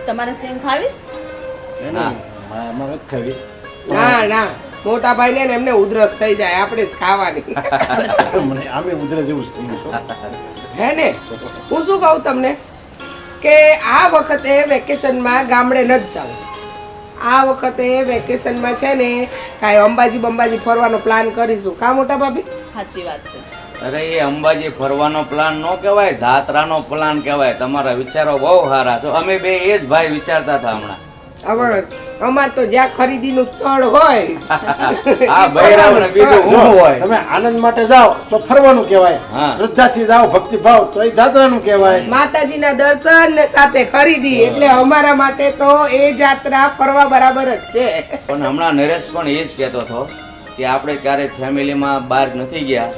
તમારે સેમ ખાવીશ? ના અમારે જ ખાવી. ના ના મોટા ભાઈ ને એમને ઉધરસ થઈ જાય, આપણે જ ખાવાની. મને આમે ઉધરસ જેવું જ થયું છે. હે ને હું શું કહું તમને કે આ વખતે વેકેશનમાં ગામડે નથી જવું. આ વખતે વેકેશનમાં છે ને કાંઈ અંબાજી બંબાજી ફરવાનો પ્લાન કરીશું. કા મોટા ભાભી? સાચી વાત છે. અરે એ અંબાજી ફરવાનો પ્લાન ન કહેવાય, જાત્રાનો પ્લાન કહેવાય. તમારા વિચારો બહુ સારા છે. અમે બે એ જ ભાઈ વિચારતા હતા હમણાં. હવે અમાર તો જ્યાં ખરીદીનું સ્થળ હોય આ બૈરામને બીજું જો, શું હોય? તમે આનંદ માટે જાઓ તો ફરવાનું કહેવાય, હા. શ્રદ્ધાથી જાઓ ભક્તિ ભાવ તો એ જાત્રાનું કહેવાય. માતાજીના દર્શન ને સાથે ખરીદી એટલે અમારા માટે તો એ જાત્રા ફરવા બરાબર જ છે. પણ હમણાં નરેશ પણ એ જ કહેતો હતો કે આપણે ક્યારેય ફેમિલીમાં બહાર નથી ગયા,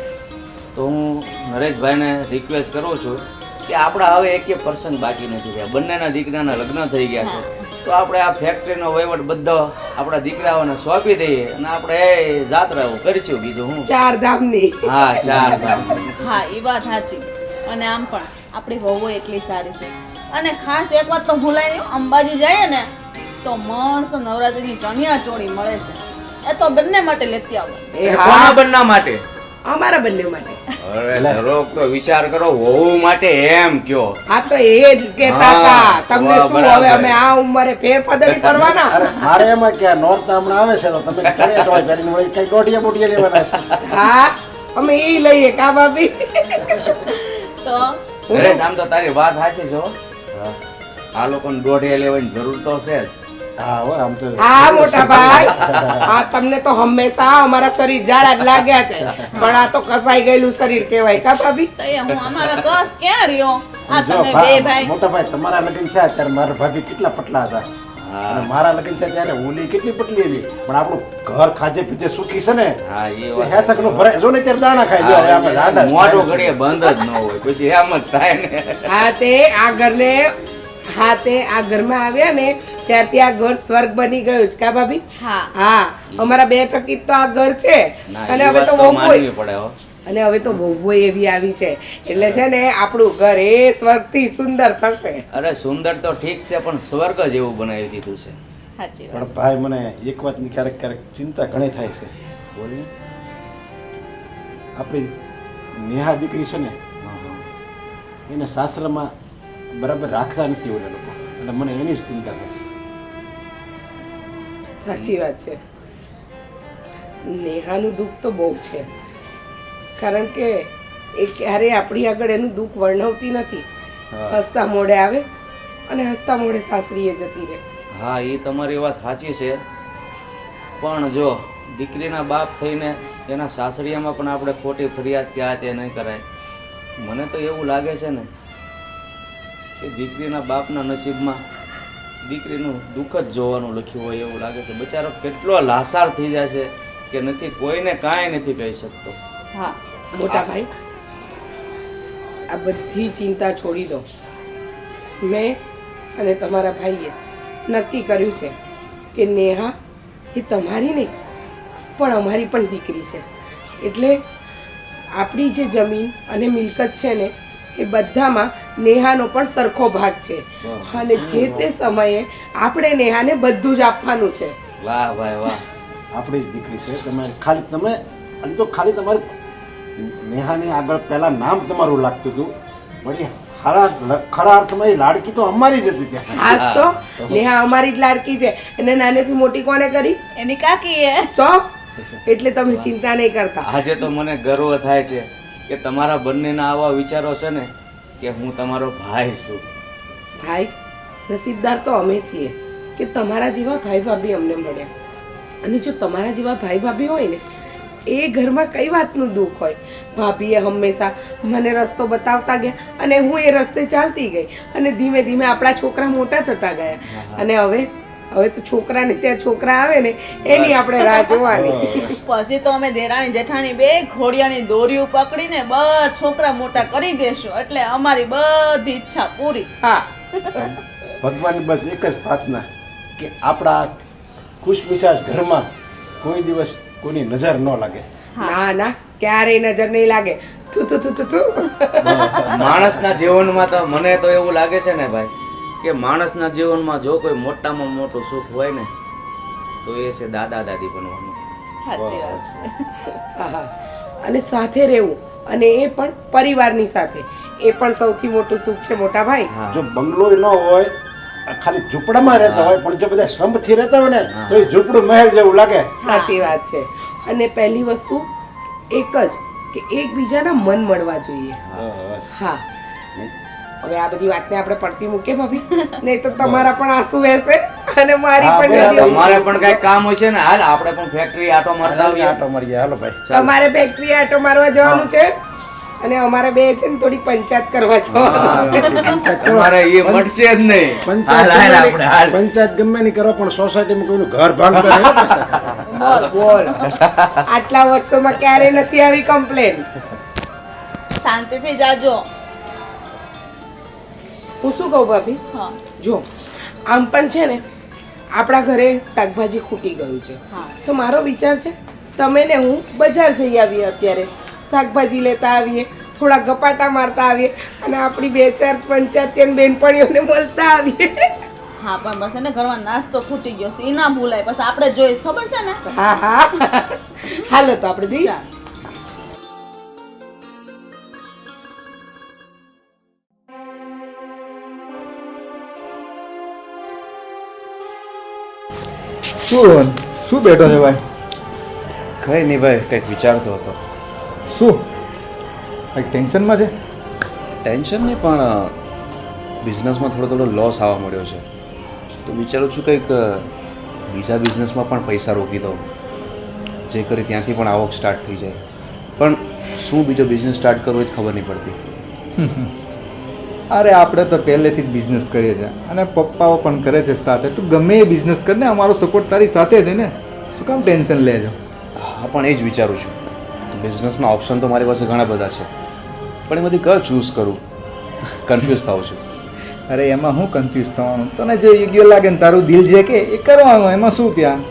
તો હું નરેશભાઈને રિક્વેસ્ટ કરું છું કે આપણા હવે એક પ્રસંગ બાકી નથી રહ્યા. બંનેના દીકરાના લગ્ન થઈ ગયા છે, તો આપણે આ ફેક્ટરીનો વહીવટ બધો આપણા દીકરાઓને સોંપી દઈએ અને આપણે એ જાત્રાઓ કરીશું. બીજું હું? ચાર ધામની. હા, ચાર ધામ. હા, એ વાત સાચી. અને આમ પણ આપણી વહુ એટલી સારી છે. અને ખાસ એક વાત તો ભૂલાય નહીં, અંબાજી જઈએ ને તો મસ્ત નવરાત્રીની ચણિયા ચોળી મળે છે. એ તો બંને માટે લેતી આવો. એ કોના હા બંને માટે? અમારા બંને માટે. અરે જરાક તો વિચાર કરો, વહુ માટે એમ કયો. આ તો એ જ કેતા હતા. હા, તમને વાહ, શું બરાબર. હવે અમે આ ઉંમરે ફેરફદરી કરવાના? અરે મારે એમાં કે નોરતા હમણાં આવે છે તો તમે ચણિયા ચોળી પહેરીને વળી કઈ દોઢિયા બોઢિયા લેવાના છે. હા અમે એ લઈએ કા ભાભી? તો નરેશ, આમ તો તારી વાત સાચી છે હો. આ લોકોને દોઢિયા લેવાની જરૂર તો છે જ. હા હો, આમ તો હા મોટા ભાઈ, હા તમને તો હંમેશા અમારા શરીર જાડા જ લાગ્યા છે, પણ આ તો કસાઈ ગયેલું શરીર કહેવાય કા ભાભી? તો એ હું અમારા કસ ક્યાં રહ્યો? આ જો તમે બે ભાઈ મોટા ભાઈ તમારા લગ્ન છે ત્યારે મારા ભાભી કેટલા પટલા હતા અને મારા લગ્ન છે ત્યારે ઓલી કેટલી પટલી હતી, પણ આપણું ઘર ખાધે પીધે સુખી છે ને. હા, એ તે વાત. હેતકનું ભરાય જો ને ત્યારે દાણા ખાઈ લ્યો. હવે આપણે દાંડા જ મોટો ખાય ઘડીએ છે. બંધ જ ન હોય, પછી એમ જ થાય ને. હા તે આ ઘરને હા તે આ ઘરમાં આવ્યા ને ત્યારથી આ ઘર સ્વર્ગ બની ગયું છે કા ભાભી? હા હા અમારા બે થકી જ તો આ ઘર છે. ના, અને એ હવે વાત તો તો વહુ માનવી પડે હો. અને હવે તો વહુ એવી આવી છે એટલે છે ને આપણું ઘર એ સ્વર્ગથી સુંદર થશે. અરે સુંદર તો ઠીક છે, પણ સ્વર્ગ જેવું બનાવી દીધું છે. સાચી વાત. પણ ભાઈ મને એક વાતની ક્યારેક ક્યારેક ચિંતા ઘણી થાય છે. બોલી આપણી નેહા દીકરી છે ને એને સાસરામાં બરાબર રાખતા નથી ઓલા લોકો, એટલે મને એની જ ચિંતા થાય છે. સાચી વાત છે. નેહાનું દુઃખ તો બહુ છે, કારણ કે એ ક્યારેય આપણી આગળ એનું દુઃખ વર્ણવતી નથી. હા. હસતા મોઢે આવે અને હસતા મોઢે સાસરીએ જતી રહે. હા, એ તમારી વાત સાચી છે, પણ જો દીકરીના બાપ થઈને એના સાસરિયામાં પણ આપણે ખોટી ફરિયાદ કે આ તે નહીં કરાય. મને તો એવું લાગે છે ને કે દીકરીના બાપના નસીબમાં દીકરીનું દુઃખ જ જોવાનું લખ્યું હોય એવું લાગે છે. બચારો કેટલો લાસાર થઈ જાય છે કે નથી, કોઈને કાંઈ નથી કહી શકતો. હા મોટા ભાઈ આ બધી ચિંતા છોડી દો. મેં અને તમારા ભાઈએ નક્કી કર્યું છે કે નેહા એ તમારી નહીં પણ અમારી પણ દીકરી છે, એટલે આપણી જે જમીન અને મિલકત છે ને એ બધામાં નેહાનો પણ સરખો ભાગ છે અને જે તે સમયે આપણે નેહાને બધું જ આપવાનું છે. વાહ ભાઈ વાહ. આપણી જ દીકરી છે. તમે ખાલી તો ખાલી તમારું નેહાની આગળ પહેલા નામ તમારું લાગતું હતું, વળી ખરા અર્થમાં એ લાડકી તો અમારી જ હતી ત્યાં. આજ તો નેહા અમારી જ લાડકી છે. એને નાનેથી મોટી કોને કરી? એની કાકી એ તો એટલે તમે ચિંતા નહીં કરતા. આજે તો મને ગર્વ થાય છે કે તમારા બંનેના આવા વિચારો છે ને કે હું તમારો ભાઈ છું. ભાઈ નસીબદાર તો અમે છીએ કે તમારા જેવા ભાઈ ભાભી અમને મળ્યા. અને જો તમારા જેવા ભાઈ ભાભી હોય ને એ ઘરમાં કઈ વાતનું દુઃખ હોય. ભાભીએ હંમેશા મને રસ્તો બતાવતા ગયા અને હું એ રસ્તે ચાલતી ગઈ અને ધીમે ધીમે આપણા છોકરા મોટા થતા ગયા. અને હવે તો છોકરાને ત્યાં છોકરા આવે ને એની આપણે રાહ જોવાની. પછી તો અમે દેરાણી જેઠાણી બે ઘોડિયાની દોરીઓ પકડીને બસ છોકરા મોટા કરી દેશું એટલે અમારી બધી ઈચ્છા પૂરી. હા ભગવાન બસ એક જ પ્રાર્થના કે આપણા ખુશમિજાજ ઘરમાં કોઈ દિવસ કોઈની નજર ન લાગે. ના ના ક્યારેય નજર નહીં લાગે. તુ તુ તુ તુ તુ. માણસના જીવનમાં તો મને તો એવું લાગે છે ને ભાઈ કે માણસના જીવનમાં જો કોઈ મોટામાં મોટું સુખ હોય ને તો એ છે દાદા દાદી બનવાનું. સાચી વાત છે. આહા. અને સાથે રહેવું, અને એ પણ પરિવારની સાથે, એ પણ સૌથી મોટું સુખ છે મોટા ભાઈ. હા. જો બંગલો ન હોય, ખાલી ઝૂંપડામાં રહેતા હોય, પણ જો બધા સંપથી રહેતા હોય ને તો એ ઝૂંપડું મહેલ જેવું લાગે. સાચી વાત છે. અને પહેલી વસ્તુ એક જ કે એકબીજાના મન મળવા જોઈએ. હા. હવે આ બધી વાતને આપણે પડતી મૂકીએ ભાભી, નહીં તો તમારા પણ આંસુ વહેશે અને મારી હા, પણ બરાબર. નદીઓ. તમારે પણ કઈ કામ હોય છે ને, હાલ આપણે પણ ફેક્ટરી આટો મારતા હાલો, આવીએ. આટો મારીએ. હાલો ભાઈ. તમારે ફેક્ટરી આટો મારવા જવાનું છે અને અમારે બે છે ને થોડી પંચાયત કરવા જવાનું છે. તમારે એ મળશે જ નહીં. હાલ, હાલ, આપણે હાલ. પંચાયત ગમે નહીં કરો, પણ સોસાયટીમાં કોઈનું ઘર ભાંગતા નહીં પાછા. બોલ, આટલા વર્ષોમાં ક્યારે નથી આવી કમ્પ્લેન. શાંતિથી જાજો. હું શું કહું ભાભી, હા જો આમ પણ છે ને આપણા ઘરે શાકભાજી ખૂટી ગયું છે, હા તો મારો વિચાર છે તમે ને હું બજાર જઈ આવીએ, અત્યારે શાકભાજી લેતા આવીએ, થોડા ગપાટા મારતા આવીએ અને આપણી બે ચાર પંચાયત બેનપણીઓને મળતા આવીએ. હા પણ બસ એને ઘરમાં નાસ્તો ખૂટી ગયો છે, એ ના ભૂલાય. પછી આપણે જોઈશ, ખબર છે ને. હા હા, હાલો તો આપણે જઈએ. ચાલ. શું શું બેઠો છે ભાઈ? કઈ નહીં ભાઈ, કંઈક વિચારતો હતો. શું કંઈક ટેન્શનમાં છે? ટેન્શન નહીં, પણ બિઝનેસમાં થોડો લોસ આવવા મળ્યો છે, તો વિચારું છું કંઈક બીજા બિઝનેસમાં પણ પૈસા રોકી દઉં, જે કરી ત્યાંથી પણ આવક સ્ટાર્ટ થઈ જાય. પણ શું બીજો બિઝનેસ સ્ટાર્ટ કરવો એ જ ખબર નહીં પડતી. અરે આપણે તો પહેલેથી જ બિઝનેસ કરીએ છીએ અને પપ્પાઓ પણ કરે છે સાથે. તું ગમે એ બિઝનેસ કર ને, અમારો સપોર્ટ તારી સાથે છે ને, શું કામ ટેન્શન લે છે? હા, પણ એ જ વિચારું છું. બિઝનેસના ઓપ્શન તો મારી પાસે ઘણા બધા છે, પણ એમાંથી કયો ચૂઝ કરું, કન્ફ્યુઝ થાઉં છું. અરે એમાં હું કન્ફ્યુઝ થવાનું? તને જે યોગ્ય લાગે ને તારું દિલ જે કે એ કરવાનું, એમાં શું ત્યાં?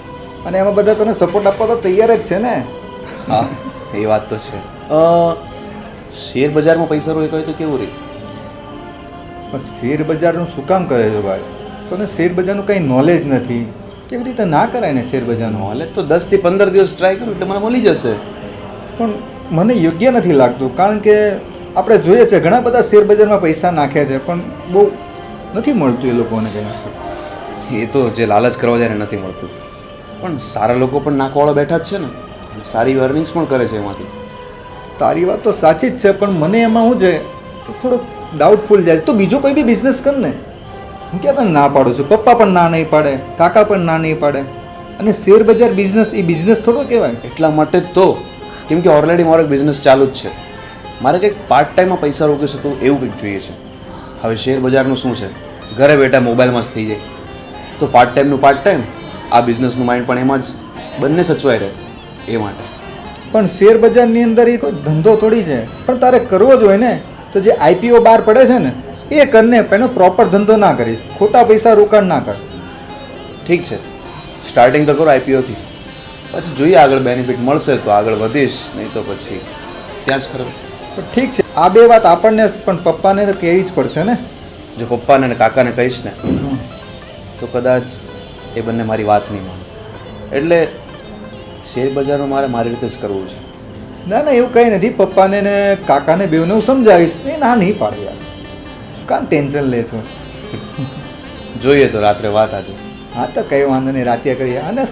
અને એમાં બધા તને સપોર્ટ આપવા તો તૈયાર જ છે ને. હા, એ વાત તો છે. શેર બજારમાં પૈસા રોકાય તો કેવું રહે? પણ શેર બજારનું શું કામ કરે છે ભાઈ? તને શેર બજારનું કંઈ નોલેજ નથી, કેવી રીતે ના કરાય ને શેર બજારનું? નોલેજ તો 10 થી 15 દિવસ ટ્રાય કરું એટલે મને મળી જશે. પણ મને યોગ્ય નથી લાગતું, કારણ કે આપણે જોઈએ છે ઘણા બધા શેર બજારમાં પૈસા નાખે છે, પણ બહુ નથી મળતું એ લોકોને કંઈ. એ તો જે લાલચ કરવા જાય ને નથી મળતું, પણ સારા લોકો પણ નાખવાળા બેઠા જ છે ને, સારી અર્નિંગ્સ પણ કરે છે એમાંથી. તારી વાત તો સાચી જ છે, પણ મને એમાં શું છે કે થોડુંક ડાઉટફુલ જાય. તો બીજો કોઈ બી બિઝનેસ કર ને. હું ક્યાં તને ના પાડું છું, પપ્પા પણ ના નહીં પાડે, કાકા પણ ના નહીં પાડે. અને શેર બજાર બિઝનેસ એ બિઝનેસ થોડો કહેવાય. એટલા માટે જ તો, કેમ કે ઓલરેડી મારો એક બિઝનેસ ચાલુ જ છે. મારે કંઈક પાર્ટ ટાઈમમાં પૈસા રોકી શકું એવું કંઈક જોઈએ છે. હવે શેર બજારનું શું છે, ઘરે બેઠા મોબાઈલમાં જ થઈ જાય. તો પાર્ટ ટાઈમનું પાર્ટ ટાઈમ, આ બિઝનેસનું માઇન્ડ પણ એમાં જ બંને સચવાઈ રહે, એ માટે. પણ શેર બજારની અંદર એ કોઈ ધંધો થોડી છે. પણ તારે કરવો જ હોય ને તો જે આઈપીઓ બહાર પડે છે ને એ કરને, એનો પ્રોપર ધંધો ના કરીશ, ખોટા પૈસા રોકાણ ના કર. ઠીક છે, સ્ટાર્ટિંગ તો કરો આઈપીઓથી, પછી જોઈએ આગળ બેનિફિટ મળશે તો આગળ વધીશ, નહીં તો પછી ત્યાં જ ખરો. તો ઠીક છે, આ બે વાત આપણને પણ પપ્પાને તો કહેવી જ પડશે ને. જો પપ્પાને અને કાકાને કહીશ ને તો કદાચ એ બંને મારી વાત નહીં માને. એટલે શેર બજારનું મારી રીતે જ કરવું છે. ના ના, એવું કંઈ નથી. પપ્પાને ને કાકાને બેઉને હું સમજાવીશ, એ ના નહીં પાડે યાર. શું કામ ટેન્શન લે છો? જોઈએ તો રાત્રે વાત આજે. હા તો કંઈ વાંધો નહીં, રાત્યા કરીએ. અને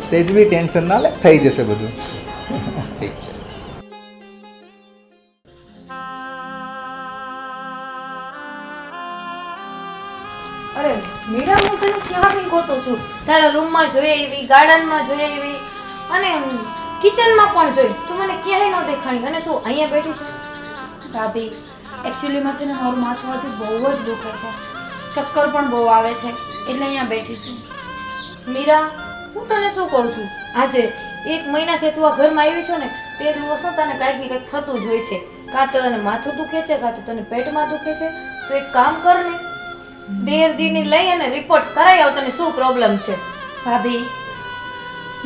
સેજ બી ટેન્શન ના લે, થઈ જશે બધું. ઠીક છે. અરે મીરા, હું તને ક્યાંથી ગોતું છું. તારા રૂમમાં જોઈ આવી, ગાર્ડનમાં જોઈ આવી અને કિચનમાં પણ જોઈ, તું મને ક્યાંય ન દેખાણી અને તું અહીંયા બેઠી છે. ભાભી, એકચ્યુઅલીમાં છે ને મારું માથું આજે બહુ જ દુખે છે, ચક્કર પણ બહુ આવે છે, એટલે અહીંયા બેઠી છું. મીરા, હું તને શું કહું છું, આજે 1 મહિનાથી તું આ ઘરમાં આવી છો ને તે દિવસનું તને કાંઈક ને કંઈક થતું જ હોય છે. કાં તો તને માથું દુખે છે, કાં તો તને પેટમાં દુખે છે. તો એક કામ કર ને, દેરજીને લઈ અને રિપોર્ટ કરાવી આવ, તને શું પ્રોબ્લેમ છે. ભાભી,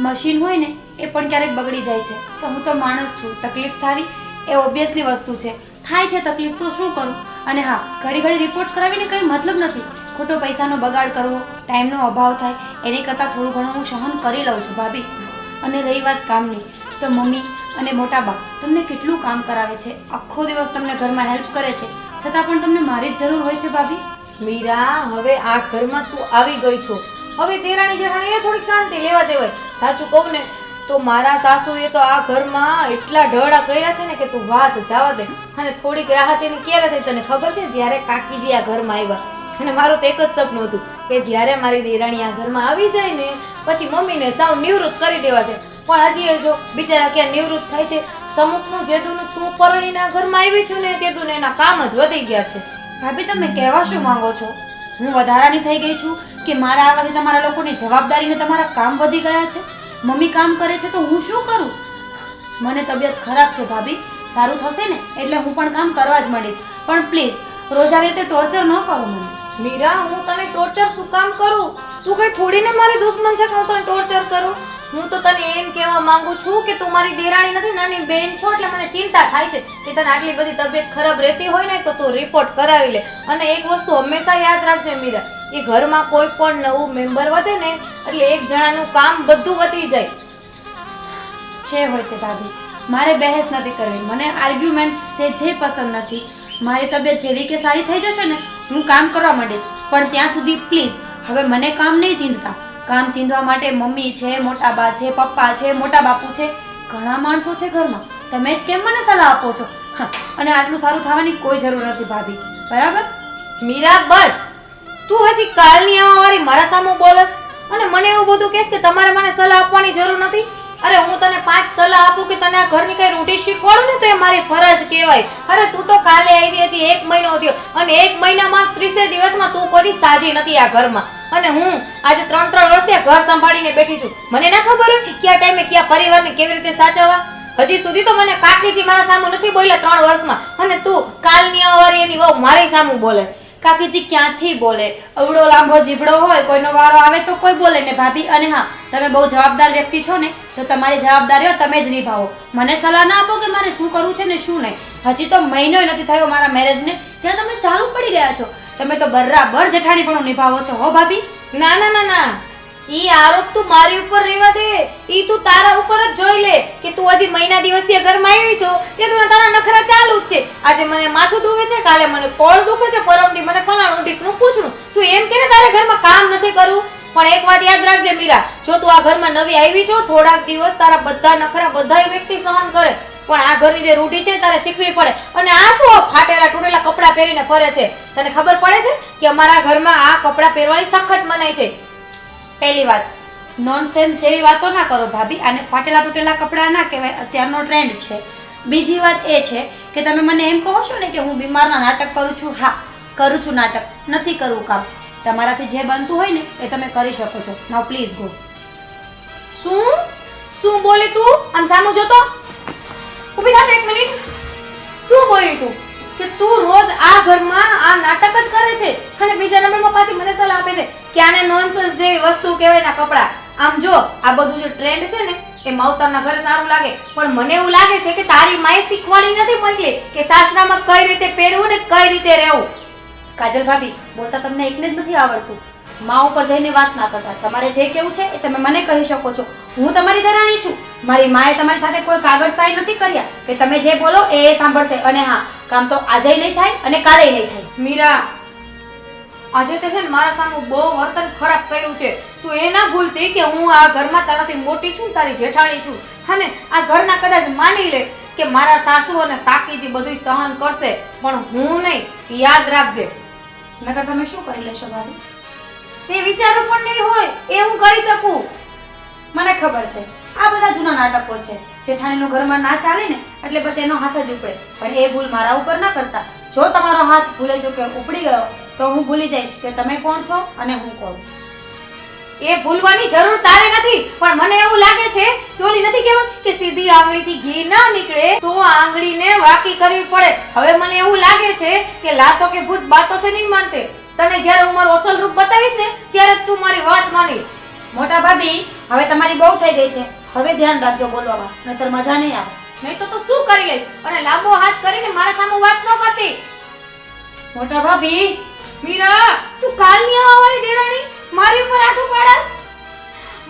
મશીન હોય ને એ પણ ક્યારેક બગડી જાય છે, તો હું તો માણસ છું, તકલીફ થવી એ ઓબ્વિયસલી વસ્તુ છે, થાય છે તકલીફ તો શું કરું. અને હા, ઘડી ઘડી રિપોર્ટ્સ કરાવીને કંઈ મતલબ નથી. ખોટો પૈસાનો બગાડ કરવો, ટાઈમનો અભાવ થાય, એની કરતાં થોડું ઘણું હું સહન કરી લઉં છું ભાભી. અને રહી વાત કામની, તો મમ્મી અને મોટા બા તમને કેટલું કામ કરાવે છે, આખો દિવસ તમને ઘરમાં હેલ્પ કરે છે, છતાં પણ તમને મારી જ જરૂર હોય છે ભાભી. મીરા, હવે આ ઘરમાં તું આવી ગઈ છો, હવે દેરાણી જેઠાણીએ થોડીક શાંતિ લેવા દેવાય. સાચું કહું ને તો મારા સાસુએ તો આ ઘરમાં એટલા ઢળા કર્યા છે ને કે તું વાત જવા દે. અને થોડીક રાહત એની ક્યારે થઈ તને ખબર છે? જ્યારે કાકીજી આ ઘરમાં આવ્યા. અને મારું તો એક જ સપનું હતું કે જ્યારે મારી દેરાણી આ ઘરમાં આવી જાય ને પછી મમ્મીને સાવ નિવૃત્ત કરી દેવા છે. પણ હજી એ જો બિચારા ક્યાં નિવૃત્ત થાય છે. સમુખનું જેદુનું તું પરણીને આ ઘરમાં આવી છું ને તેદું ને એના કામ જ વધી ગયા છે. ભાભી તમે કહેવા શું માંગો છો? હું વધારાની થઈ ગઈ છું કે મારા આવવાથી તમારા લોકોની જવાબદારીને તમારા કામ વધી ગયા છે? મમ્મી કામ કરે છે તો હું શું કરું? મને તબિયત ખરાબ છે ભાભી, સારું થશે ને એટલે હું પણ કામ કરવા જ માંડીશ. પણ પ્લીઝ રોજ આવી રીતે ટોર્ચર ન કરો મને. મીરા, હું તને ટોર્ચર શું કામ કરું? તું કઈ થોડીને મારી દુશ્મન છે કે હું તને ટોર્ચર કરું? હું તો તને એમ કહેવા માંગુ છું કે તું મારી દેરાણી નથી, નાની બેન છો, એટલે મને ચિંતા થાય છે કે તને આટલી બધી તબિયત ખરાબ રહેતી હોય ને તો તું રિપોર્ટ કરાવી લે. અને એક વસ્તુ હંમેશા યાદ રાખજે મીરા, કે ઘરમાં કોઈ પણ નવું મેમ્બર વધે ને એટલે એક જણાનું કામ બધું વધી જાય છે. હોય તે ભાભી, મારે બહેસ નથી કરવી, મને આર્ગ્યુમેન્ટ્સ જે પસંદ નથી. મારી તબિયત જેવી કે સારી થઈ જશે ને હું કામ કરવા માંડીશ. પણ ત્યાં સુધી પ્લીઝ હવે મને કામ નહીં ચીંધતા. કામ ચીંધવા માટે મમ્મી છે, મોટા બા છે, પપ્પા છે, મોટા બાપુ છે, ઘણા માણસો છે ઘરમાં. તમે જ કેમ મને સલાહ આપો છો? અને આટલું સારું થવાની કોઈ જરૂર નથી ભાભી, બરાબર? મીરા બસ, તું હજી કાલની આવવાવાળી મારા સામું બોલસ અને મને એવું બધું કહેશ કે તમારે મને સલાહ આપવાની જરૂર નથી. અરે હું તને 5 સલાહ આપું કે તને આ ઘરની કઈ રૂઢી શીખવાડું ને તો એ મારી ફરજ કહેવાય. અરે તું તો કાલે આવી, હજી 1 મહિનો થયો અને 1 મહિનામાં 30 દિવસમાં તું કોઈ સાજી નથી આ ઘરમાં. અને હું આજે 3 વર્ષથી આ ઘર સંભાળીને બેઠી છું. મને ના ખબર હોય કયા ટાઈમે કયા પરિવારને કેવી રીતે સાચવવા? હજી સુધી તો મને કાકીજી મારા સામું નથી બોલ્યા 3 વર્ષમાં, અને તું કાલની આવવારી એની વહુ મારી સામું બોલે. કાકીજી ક્યાંથી બોલે? અવડો લાંબો જીબડો હોય, કોઈનો વારો આવે તો કોઈ બોલે ને ભાભી. અને હા, તમે બહુ જવાબદાર વ્યક્તિ છો ને તો તમારી જવાબદારીઓ તમે જ નિભાવો. મને સલાહ ના આપો કે મારે શું કરવું છે ને શું નહીં. હજી તો મહિનો નથી થયો મારા મેરેજને, ત્યાં તમે ચાલુ પડી ગયા છો. તમે તો બરાબર જેઠાણી પણ નિભાવો છો હો ભાભી. ના ના ના ના, ઈ આરોપ તું મારી ઉપર રહેવા દે. ઈ તું તારા ઉપર જ જોઈ લે કે તું હજી મહિના દિવસથી ઘરમાં આવી છો કે તું તારા નખરા ચાલુ જ છે. આજે મને માથું દુખે છે, કાલે મને કોળ દુખે છે, પરમદી મને ફલાણું ઢીકનું પૂછડું. તું એમ કે ને તારે ઘરમાં કામ નથી કરવું. પણ એક વાત યાદ રાખજે મીરા, જો તું આ ઘરમાં નવી આવી છો થોડાક દિવસ તારા બધા નખરા બધા વ્યક્તિ સહન કરે, પણ આ ઘરની જે રૂઢી છે તારે શીખવી પડે. અને આ શું ફાટેલા તૂટેલા કપડાં પહેરીને ફરે છે? તને ખબર પડે છે કે અમારા ઘરમાં આ કપડાં પહેરવાની સખત મનાઈ છે. પહેલી વાત, નોનસેન્સ જેવી વાતો ના કરો ભાભી. આને ફાટેલા તૂટેલા કપડાં ના કહેવાય, અત્યારનો ટ્રેન્ડ છે. બીજી વાત એ છે કે તમે મને એમ કહો છો ને કે હું બીમારના નાટક કરું છું. હા, કરું છું નાટક, નથી કરવું કામ. તમારાથી જે બનતું હોય ને એ તમે કરી શકો છો. નાઉ પ્લીઝ ગો. શું શું બોલી તું? આમ સામું જોતો ઊભી થા 1 મિનિટ. શું બોલી તું કે તું રોજ આ ઘરમાં આ નાટક જ કરે છે અને બીજા નંબરમાં પાછી મને સલાહ આપે છે કે આને નોનસેન્સ જેવી વસ્તુ કહેવાય ના કપડા? આમ જો આ બધું જે ટ્રેન્ડ છે ને એ માવતરના ઘરે સારું લાગે, પણ મને એવું લાગે છે કે તારી માએ શીખવાડી નથી મોકલી કે સાસરામાં કઈ રીતે પહેરવું ને કઈ રીતે રહેવું. કાજલ ભાભી, બોલતા તમને એકને જ નથી આવડતું. માં ઉપર જઈને વાત ના કરતા. તમારે જે કેવું છે એ તમે મને કહી શકો છો. હું તમારી દરાણી છું. મારી માએ તમારી સાથે કોઈ કાગળ સાઈ નથી કર્યા કે તમે જે બોલો એ સાંભળશે. અને હા, કામ તો આજે નહીં થાય અને કાલે નહીં થાય. મીરા, આજે તે છે ને મારા સામે બહુ વર્તન ખરાબ કર્યું છે. તું એ ના ભૂલતી કે હું આ ઘરમાં તારાથી મોટી છું, તારી જેઠાણી છું. અને આ ઘરના કદાચ માની લે કે મારા સાસુ અને કાકીજી બધું સહન કરશે, પણ હું નહીં. યાદ રાખજે. નકર તમે શું કરી લેશો ભાભી? તે વિચારો પણ નહીં હોય એ હું કરી શકું. મને ખબર છે આ બધા જૂના નાટકો છે. જેઠાણીનું ઘરમાં ના ચાલે ને એટલે બસ એનો હાથ જ ઉપડે. પણ એ ભૂલ મારા ઉપર ના કરતા. જો તમારો હાથ ભૂલે જો કે ઉપડી ગયો તો હું ભૂલી જઈશ કે તમે કોણ છો અને હું કોણ. એ ભૂલવાની જરૂર તારે નથી, પણ મને એવું લાગે છે કે ઓલી નથી કહેવાત કે સીધી આંગળીથી ઘી ના નીકળે તો આંગળીને વાકી કરવી પડે. હવે મને એવું લાગે છે કે લાતો કે ભૂત બાતો છે નહીં માનતે. તને જ્યારે હું મારું અસલ રૂપ બતાવીશ ને ત્યારે તું મારી વાત માનીશ. મોટા ભાભી, હવે તમારી બહુ થઈ ગઈ છે. હવે ધ્યાન રાખજો બોલવામાં, નહીતર મજા નહીં આવે. નહીં તો શું કરી લઈશ? અને લાંબો હાથ કરીને મારા સામે વાત ન કરતી. મોટા ભાભી મીરા તું કાલની આવવાની દેરાણી મારી ઉપર હાથ ઉપાડસ.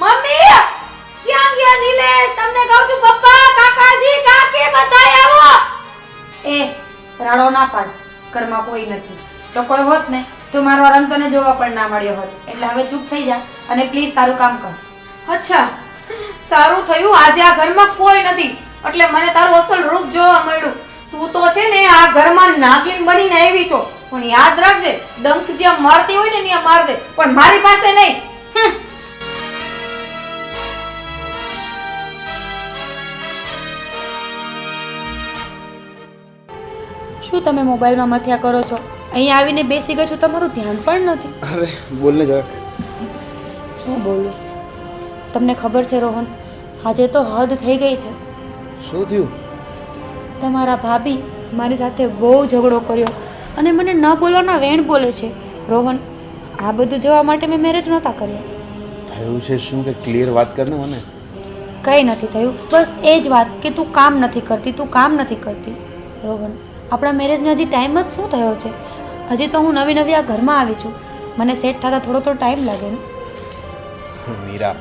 મમ્મી ક્યાં ગયા નિલેશ? તમને કહું છું પપ્પા કાકાજી કાકી બધાય આવો. એ રાડો ના પાડ, ઘરમાં કોઈ નથી. જો કોઈ હોત ને તો મારો રંગ તને જોવા પણ ના મળ્યો હોત. એટલે હવે ચૂપ થઈ જા અને પ્લીઝ તારું કામ કર. અચ્છા સારું થયું આજે આ ઘરમાં કોઈ નથી એટલે મને તારું અસલ રૂપ જોવા મળ્યું. તું તો છે ને આ ઘરમાં નાગિન બનીને આવી છો, પણ યાદ રાખજે ડંખ જ્યાં મારતી હોય ને ત્યાં મારજે, પણ મારી પાસે નહીં. શું તમે મોબાઈલમાં મથ્યા કરો છો? અહીંયા આવીને બેસી ગયો છું, તમારું ધ્યાન પણ નથી. અરે બોલને જરાક. શું બોલું? તમને ખબર છે રોહન, આજે તો હદ થઈ ગઈ છે. શું થયું? તમારા ભાભી મારી સાથે બહુ ઝઘડો કર્યો અને મને ન બોલવાના વેણ બોલે છે. રોહન, આ બધું જોવા માટે મેં મેરેજ નહોતા કર્યા. થયું છે શું કે ક્લિયર વાત કર ને મને. કંઈ નથી થયું, બસ એ જ વાત કે તું કામ નથી કરતી, તું કામ નથી કરતી. રોહન, આપણા મેરેજને હજી ટાઈમ જ શું થયો છે? હજી તો હું નવી નવી આ ઘરમાં આવી છું, મને સેટ થતાં થોડો તો ટાઈમ લાગે ને. મીરા,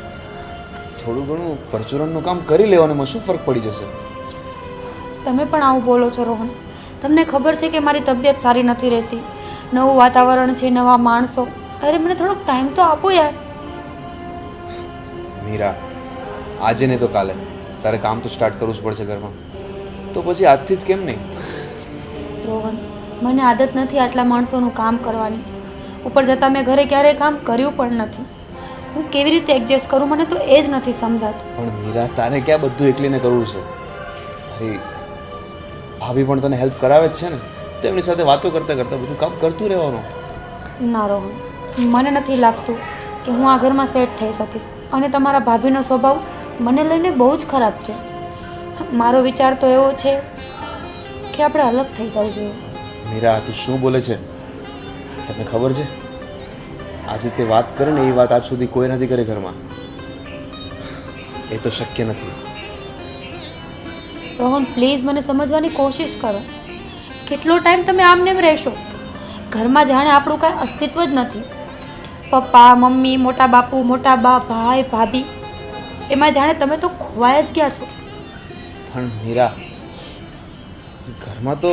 થોડું ઘણું પરચુરણનું કામ કરી લેવાનું શું ફરક પડી જશે? તમે પણ આવું બોલો છો રોહન. તમને ખબર છે કે મારી તબિયત સારી નથી રહેતી, નવું વાતાવરણ છે, નવા માણસો. અરે મને થોડોક ટાઈમ તો આપો યાર. મીરા, આજે ને તો કાલે તારે કામ તો સ્ટાર્ટ કરવું જ પડશે ઘરમાં, તો પછી આજથી જ કેમ નહીં? રોહન, મને આદત નથી આટલા માણસોનું કામ કરવાની. ઉપર જતાં મેં ઘરે ક્યારેય કામ કર્યું પણ નથી. હું કેવી રીતે એડજસ્ટ કરું મને તો એ જ નથી સમજાતું. પણ મીરા, તારે ક્યાં બધું એકલીને કરવું છે? તારી ભાભી પણ તને હેલ્પ કરાવે જ છે ને, તો એમની સાથે વાતો કરતાં કરતાં બધું કામ કરતું રહેવાનું. ના રોહન, મને નથી લાગતું કે હું આ ઘરમાં સેટ થઈ શકીશ. અને તમારા ભાભીનો સ્વભાવ મને લઈને બહુ જ ખરાબ છે. મારો વિચાર તો એવો છે કે આપણે અલગ થઈ જવું જોઈએ. મીરા, તું શું બોલે છે? તને ખબર છે આજે તે વાત કરે ને એ વાત આજ સુધી કોઈ નથી કરી ઘરમાં. એ તો શક્ય નથી. રોહન પ્લીઝ મને સમજવાની કોશિશ કરો. કેટલો ટાઈમ તમે આમને એમ રહેશો? ઘરમાં જાણે આપણું કાંઈ અસ્તિત્વ જ નથી. પપ્પા, મમ્મી, મોટા બાપુ, મોટા બા, ભાઈ, ભાભી, એમાં જાણે તમે તો ખોવાઈ જ ગયા છો. પણ મીરા, ઘરમાં તો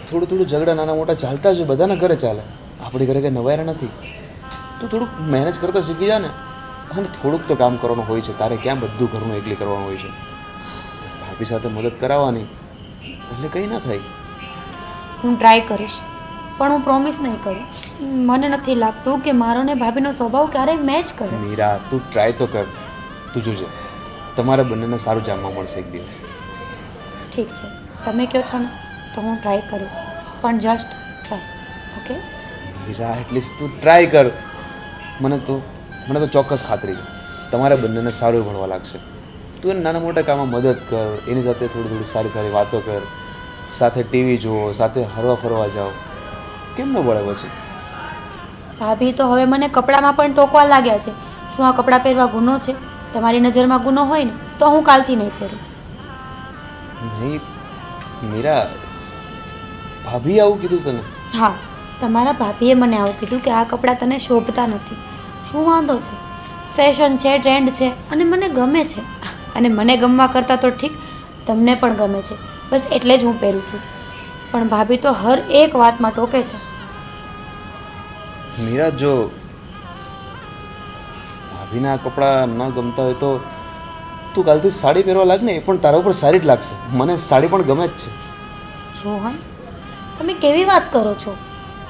થોડું થોડું ઝઘડા નાના મોટા ચાલતા જ હોય, બધાના ઘરે ચાલે. આપણી ઘરે કંઈ નવાયરા નથી. તું થોડુંક મેનેજ કરતા શીખી જા ને. અને થોડુંક તો કામ કરવાનું હોય છે. તારે ક્યાં બધું ઘરનું એકલી કરવાનું હોય છે? ભાભી સાથે મદદ કરાવવાની એટલે કંઈ ના થાય. હું ટ્રાય કરીશ, પણ હું પ્રોમિસ નહીં કરું. મને નથી લાગતું કે મારો ને ભાભીનો સ્વભાવ ક્યારેય મેચ કરે. મીરા, તું ટ્રાય તો કર. તું જોજે તમારા બંનેને સારું જામવા મળશે એક દિવસ. ઠીક છે, તમે કહો છો ને તો હું ટ્રાય કરીશ, પણ just try. Okay Meera, at least તું ટ્રાય કર. મને તો ચોક્કસ ખાતરી છે તમારા બંનેને સારું ભણવા લાગશે. તું એને નાના મોટા કામમાં મદદ કર, એની સાથે થોડી સારી સારી વાતો કર, સાથે ટીવી જુઓ, સાથે હરવા ફરવા જાઓ. કેમ ન ભળે પછી? ભાભી તો હવે મને કપડામાં પણ ટોકવા લાગ્યા છે. શું આ કપડાં પહેરવા ગુનો છે? તમારી નજરમાં ગુનો હોય ને તો હું કાલથી નહીં પહેરું. નહીં મીરા, ભાભીએ આવું કીધું તને? હા, તમારા ભાભીએ મને આવું કીધું કે આ કપડાં તને શોભતા નથી. શું વાંધો છે? ફેશન છે, ટ્રેન્ડ છે અને મને ગમે છે. અને મને ગમવા કરતાં તો ઠીક, તમને પણ ગમે છે, બસ એટલે જ હું પહેરું છું. પણ ભાભી તો હર એક વાતમાં ટોકે છે. મીરા, જો ભાભીના કપડાં ન ગમતા હોય તો તું કાલથી સાડી પહેરવા લાગ ને, એ પણ તારા ઉપર સારી જ લાગશે. મને સાડી પણ ગમે જ છે. રોહન, તમે કેવી વાત કરો છો?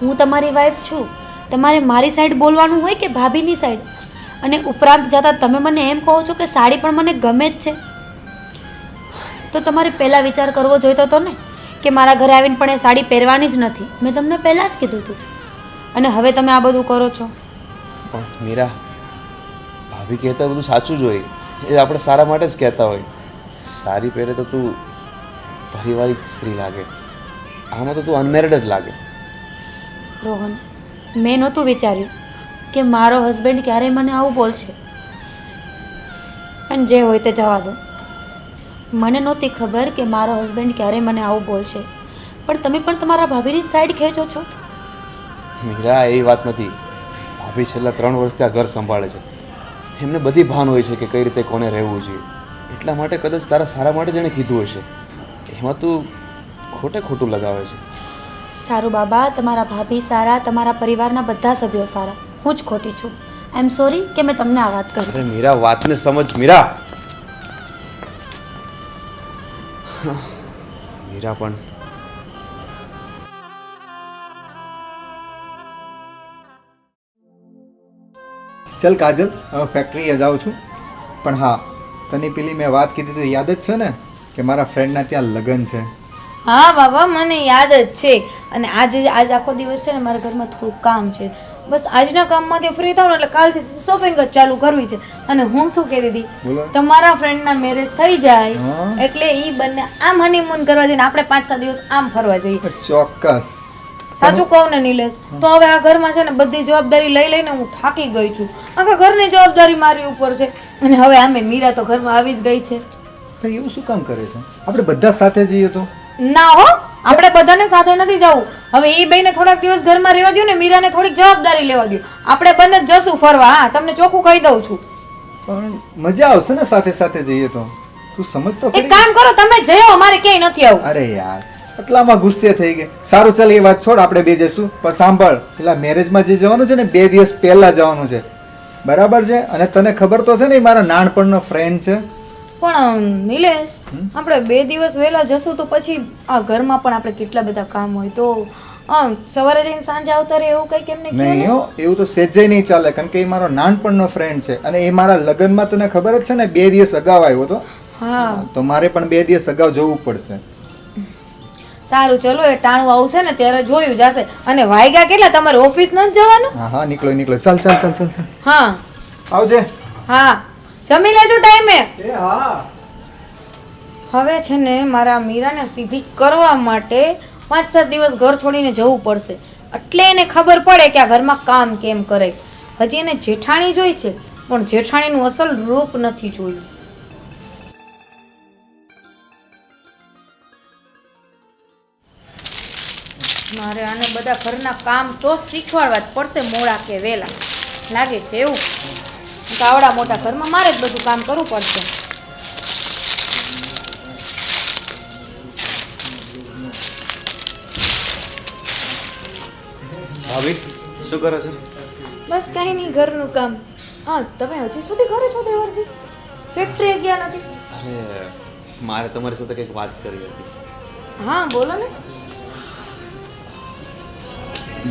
હું તમારી વાઈફ છું. તમારે મારી સાઈડ બોલવાનું હોય કે ભાભીની સાઈડ? અને ઉપરાંત જતાં તમે મને એમ કહો છો કે સાડી પણ મને ગમે જ છે. તો તમારે પહેલાં વિચાર કરવો જોઈતો હતો ને કે મારા ઘરે આવીને પણ એ સાડી પહેરવાની જ નથી. મેં તમને પહેલાં જ કીધું હતું. અને હવે તમે આ બધું કરો છો. પણ મીરા, ભાભી કહેતા બધું સાચું જ હોય. એ આપણે સારા માટે જ કહેતા હોય. સારી પહેરે તો તું પારિવારિક સ્ત્રી લાગે, આમાં તો તું અનમેરિડ જ લાગે. રોહન, મેં નહોતું વિચાર્યું કે મારો હસબન્ડ ક્યારેય મને આવું બોલશે. અને જે હોય તે જવા દો. મને નહોતી ખબર કે મારો હસબન્ડ ક્યારેય મને આવું બોલશે. પણ તમે પણ તમારા ભાભીની સાઈડ ખેંચો છો. મીરા એ વાત નથી. ભાભી છેલ્લા 3 વર્ષથી આ ઘર સંભાળે છે. એમને બધી ભાન હોય છે કે કઈ રીતે કોને રહેવું જોઈએ. એટલા માટે કદાચ તારા સારા માટે જ એણે કીધું હશે. એમાં તું ખોટું લગાવે છે. સારું બાબા, તમારા ભાભી સારા, તમારા પરિવારના બધા સભ્યો સારા, હું જ ખોટી છું. આઈ એમ સોરી કે મેં તમને આ વાત કરી. અરે મીરા, વાતને સમજ મીરા. મીરા પણ ચલ કાજલ, હવે ફેક્ટરીએ જાઉં છું. પણ હા, તને પેલી મેં વાત કીધી તો યાદ જ છે ને કે મારા ફ્રેન્ડના ત્યાં લગ્ન છે. હા બાબા, મને યાદ જ છે. અને આજ આખો દિવસ છે ને મારા ઘરમાં થોડું કામ છે. બસ આજના કામમાંથી ફ્રી થાવ ને એટલે કાલથી શોપિંગ જ ચાલુ કરવી છે. અને હું શું કહેતી હતી, બોલો. તમારા ફ્રેન્ડના મેરેજ થઈ જાય હા. એટલે ઈ બંને આમ હનીમૂન કરવા જઈને આપણે 5-6 દિવસ આમ ફરવા જઈએ. ચોક્કસ. સાચું કહું ને નિલેશ, તો હવે આ ઘરમાં છે ને બધી જવાબદારી લઈ લઈને હું થાકી ગઈ છું. આખા ઘરની જવાબદારી મારી ઉપર છે. અને હવે આમે મીરા તો ઘરમાં આવી જ ગઈ છે. પણ એવું શું કામ કરે છે? આપણે બધા સાથે જઈએ તો. ના હો, આપણે બધાને સાથે નથી જવું. હવે એ બેને થોડાક દિવસ ઘરમાં રહેવા દો ને, મીરાને થોડીક જવાબદારી લેવા દો. આપણે બંને જ જશું ફરવા. હા, તમને ચોખ્ખું કહી દઉં છું. પણ મજા આવશે ને સાથે સાથે જઈએ તો. તું સમજ તો એક ખરી. કામ કરો, તમે જયો, અમારે ક્યાંય નથી આવું. અરે યાર, એટલામાં ગુસ્સે થઈ ગઈ. સારું ચાલ, એ વાત છોડ, આપણે બે જઈશું. પણ સાંભળ, પેલા મેરેજમાં જે જવાનું છે ને 2 દિવસ પહેલા જવાનું છે, બરાબર છે? અને તને ખબર તો છે ને એ મારા નાનપણનો ફ્રેન્ડ છે. પણ નિલેશ, આપણે 2 દિવસ વહેલા જશું તો પછી આ ઘરમાં પણ આપણે કેટલા બધા કામ હોય. તો સવારે જઈને સાંજે આવતા રહે એવું કઈ કેમ નહીં હો, એવું તો સેજે નહીં ચાલે. કારણ કે એ મારો નાનપણનો ફ્રેન્ડ છે અને એ મારા લગ્નમાં તને ખબર જ છે ને 2 દિવસ અગાઉ આવ્યો હતો. હા, તો મારે પણ 2 દિવસ અગાઉ જવું પડશે. સારું, ચલો એ ટાણું આવશે ને ત્યારે જોયું જશે. અને વાયગા કેટલા? તમારે ઓફિસ નથી જવાનું? હા હા, નીકળો. ચાલ ચાલ ચાલ ચાલ ચાલ. હા આવજે. હા, જમી લેજો ટાઈમે. એ હા. હવે છે ને મારા મીરાને સીધી કરવા માટે 5-7 દિવસ ઘર છોડીને જવું પડશે. એટલે એને ખબર પડે કે આ ઘરમાં કામ કેમ કરે. હજી એને જેઠાણી જોઈ છે, પણ જેઠાણીનું અસલ રૂપ નથી જોયું. મારે આને બધા ઘરના કામ તો શીખવાડવા જ પડશે, મોડા કે વેલા. લાગે છે એવું. આવડા મોટા ઘરમાં મારે જ બધું કામ કરવું પડશે. ભાભી શું કરો છો? બસ કાંઈ નહીં, ઘરનું કામ. હા, તમે હજી સુધી ઘરે છો દેવરજી? ફેક્ટરી ગયા નથી? અરે મારે તમારી સાથે કંઈક વાત કરવી હતી. હા, બોલો ને.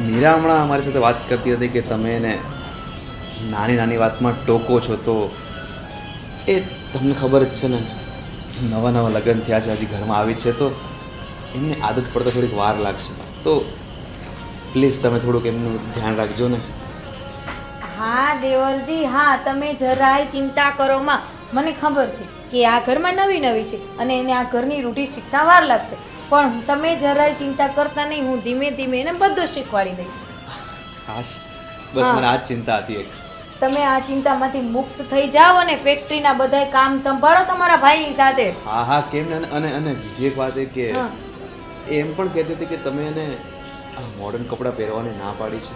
મીરા હમણાં અમારી સાથે વાત કરતી હતી કે તમે એને નાની નાની વાતમાં ટોકો છો. તો એ તમને ખબર જ છે ને, નવા લગ્ન થયા છે, હજી ઘરમાં આવી છે, તો એમને આદત પડતા થોડીક વાર લાગશે. તો પ્લીઝ તમે થોડુંક એમનું ધ્યાન રાખજો ને. હા દેવરજી, હા, તમે જરાય ચિંતા કરો માં. મને ખબર છે કે આ ઘરમાં નવી છે અને એને આ ઘરની રૂઢી શીખતા વાર લાગશે. પણ તમે જરાય ચિંતા કરતા નહીં, હું ધીમે ધીમે એને બધું શીખવાડી દઈશ. હાશ, બસ મને આ જ ચિંતા હતી એક. તમે આ ચિંતામાંથી મુક્ત થઈ જાઓ અને ફેક્ટરીના બધાય કામ સંભાળો તમારા ભાઈની સાથે. હા હા, કેમ ને. અને બીજી એક વાત એ કે હા. એ એમ પણ કહેતી હતી કે તમે એને આ મોડર્ન કપડાં પહેરવાની ના પાડી છે.